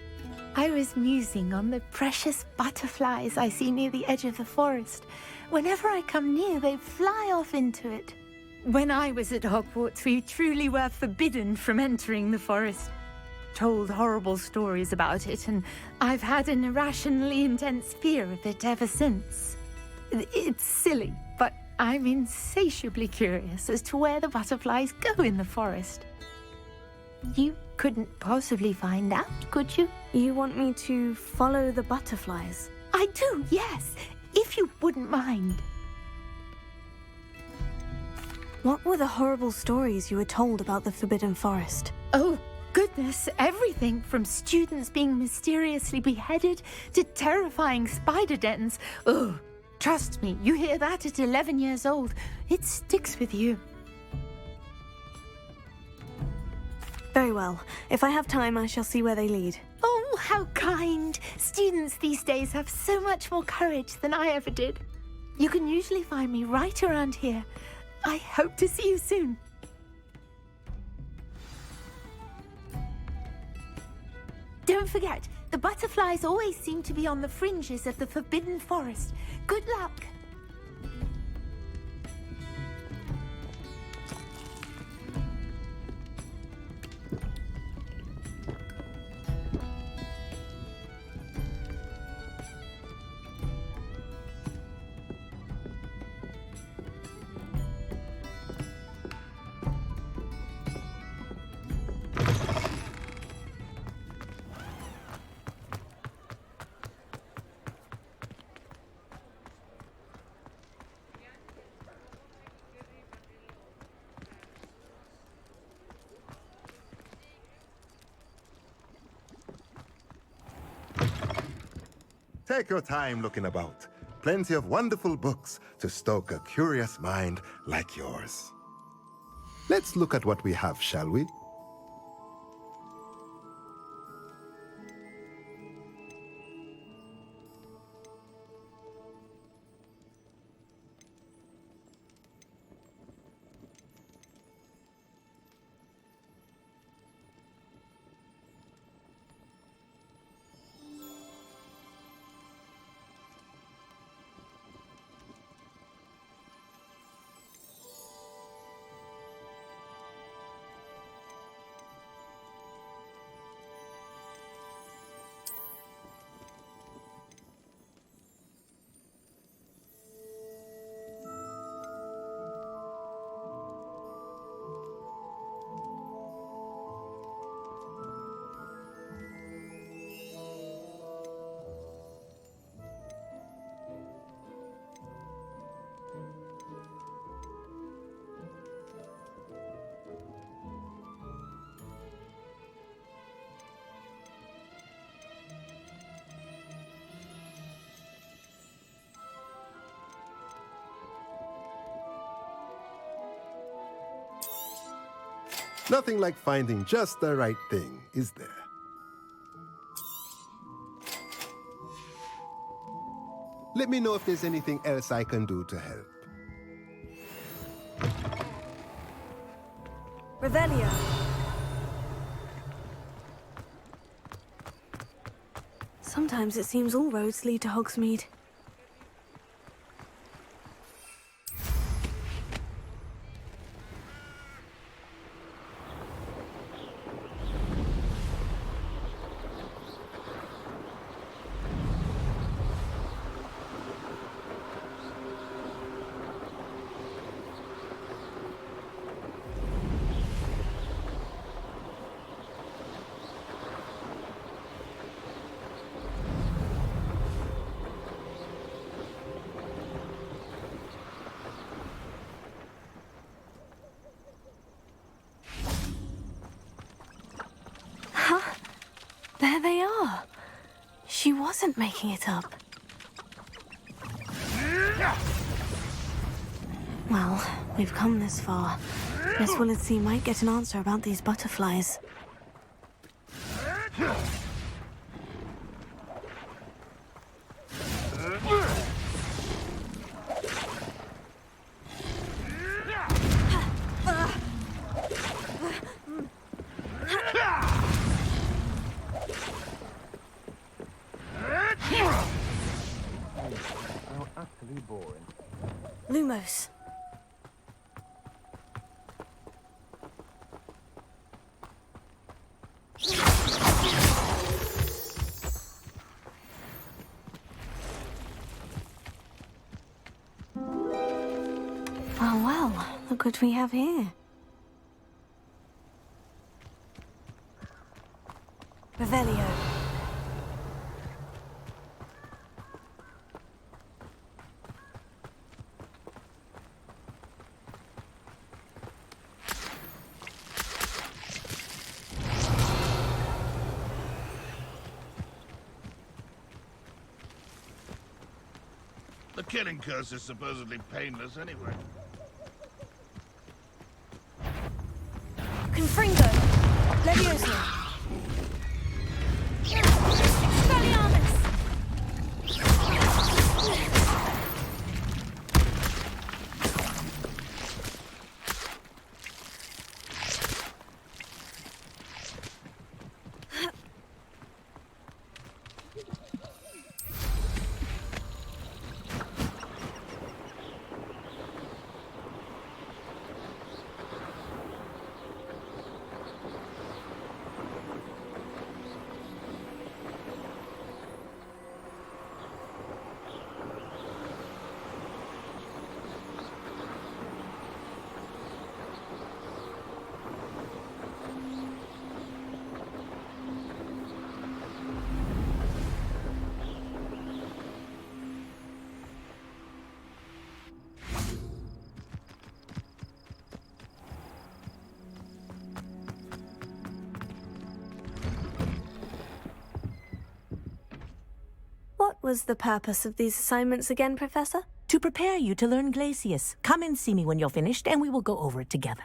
I was musing on the precious butterflies I see near the edge of the forest. Whenever I come near, they fly off into it. When I was at Hogwarts, we truly were forbidden from entering the forest. Told horrible stories about it, and I've had an irrationally intense fear of it ever since. It's silly, but I'm insatiably curious as to where the butterflies go in the forest. You couldn't possibly find out, could you? You want me to follow the butterflies? I do, yes, if you wouldn't mind. What were the horrible stories you were told about the Forbidden Forest? Oh, goodness, everything from students being mysteriously beheaded to terrifying spider dens. Ugh. Trust me, you hear that at 11 years old, it sticks with you. Very well. If I have time, I shall see where they lead. Oh, how kind! Students these days have so much more courage than I ever did. You can usually find me right around here. I hope to see you soon. Don't forget, the butterflies always seem to be on the fringes of the Forbidden Forest. Good luck! Take your time looking about. Plenty of wonderful books to stoke a curious mind like yours. Let's look at what we have, shall we? Nothing like finding just the right thing, is there? Let me know if there's anything else I can do to help. Revelio. Sometimes it seems all roads lead to Hogsmeade. There they are. She wasn't making it up. Well, we've come this far. Miss Willetsey might get an answer about these butterflies. Lumos. Oh well, look what we have here. Revelio. The killing curse is supposedly painless anyway. Confringo. Leviosa. Expelliarmus. What was the purpose of these assignments again, Professor? To prepare you to learn Glacius. Come and see me when you're finished, and we will go over it together.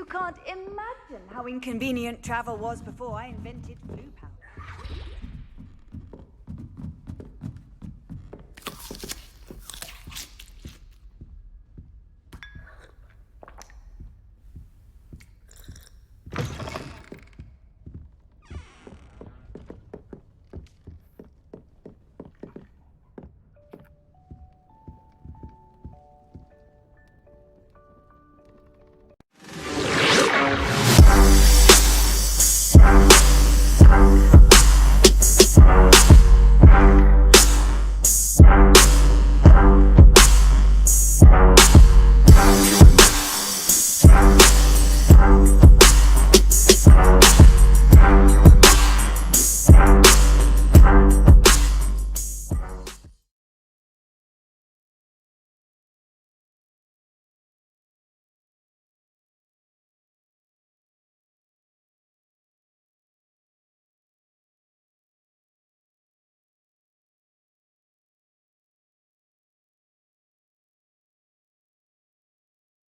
can't imagine how inconvenient travel was before I invented blue powder.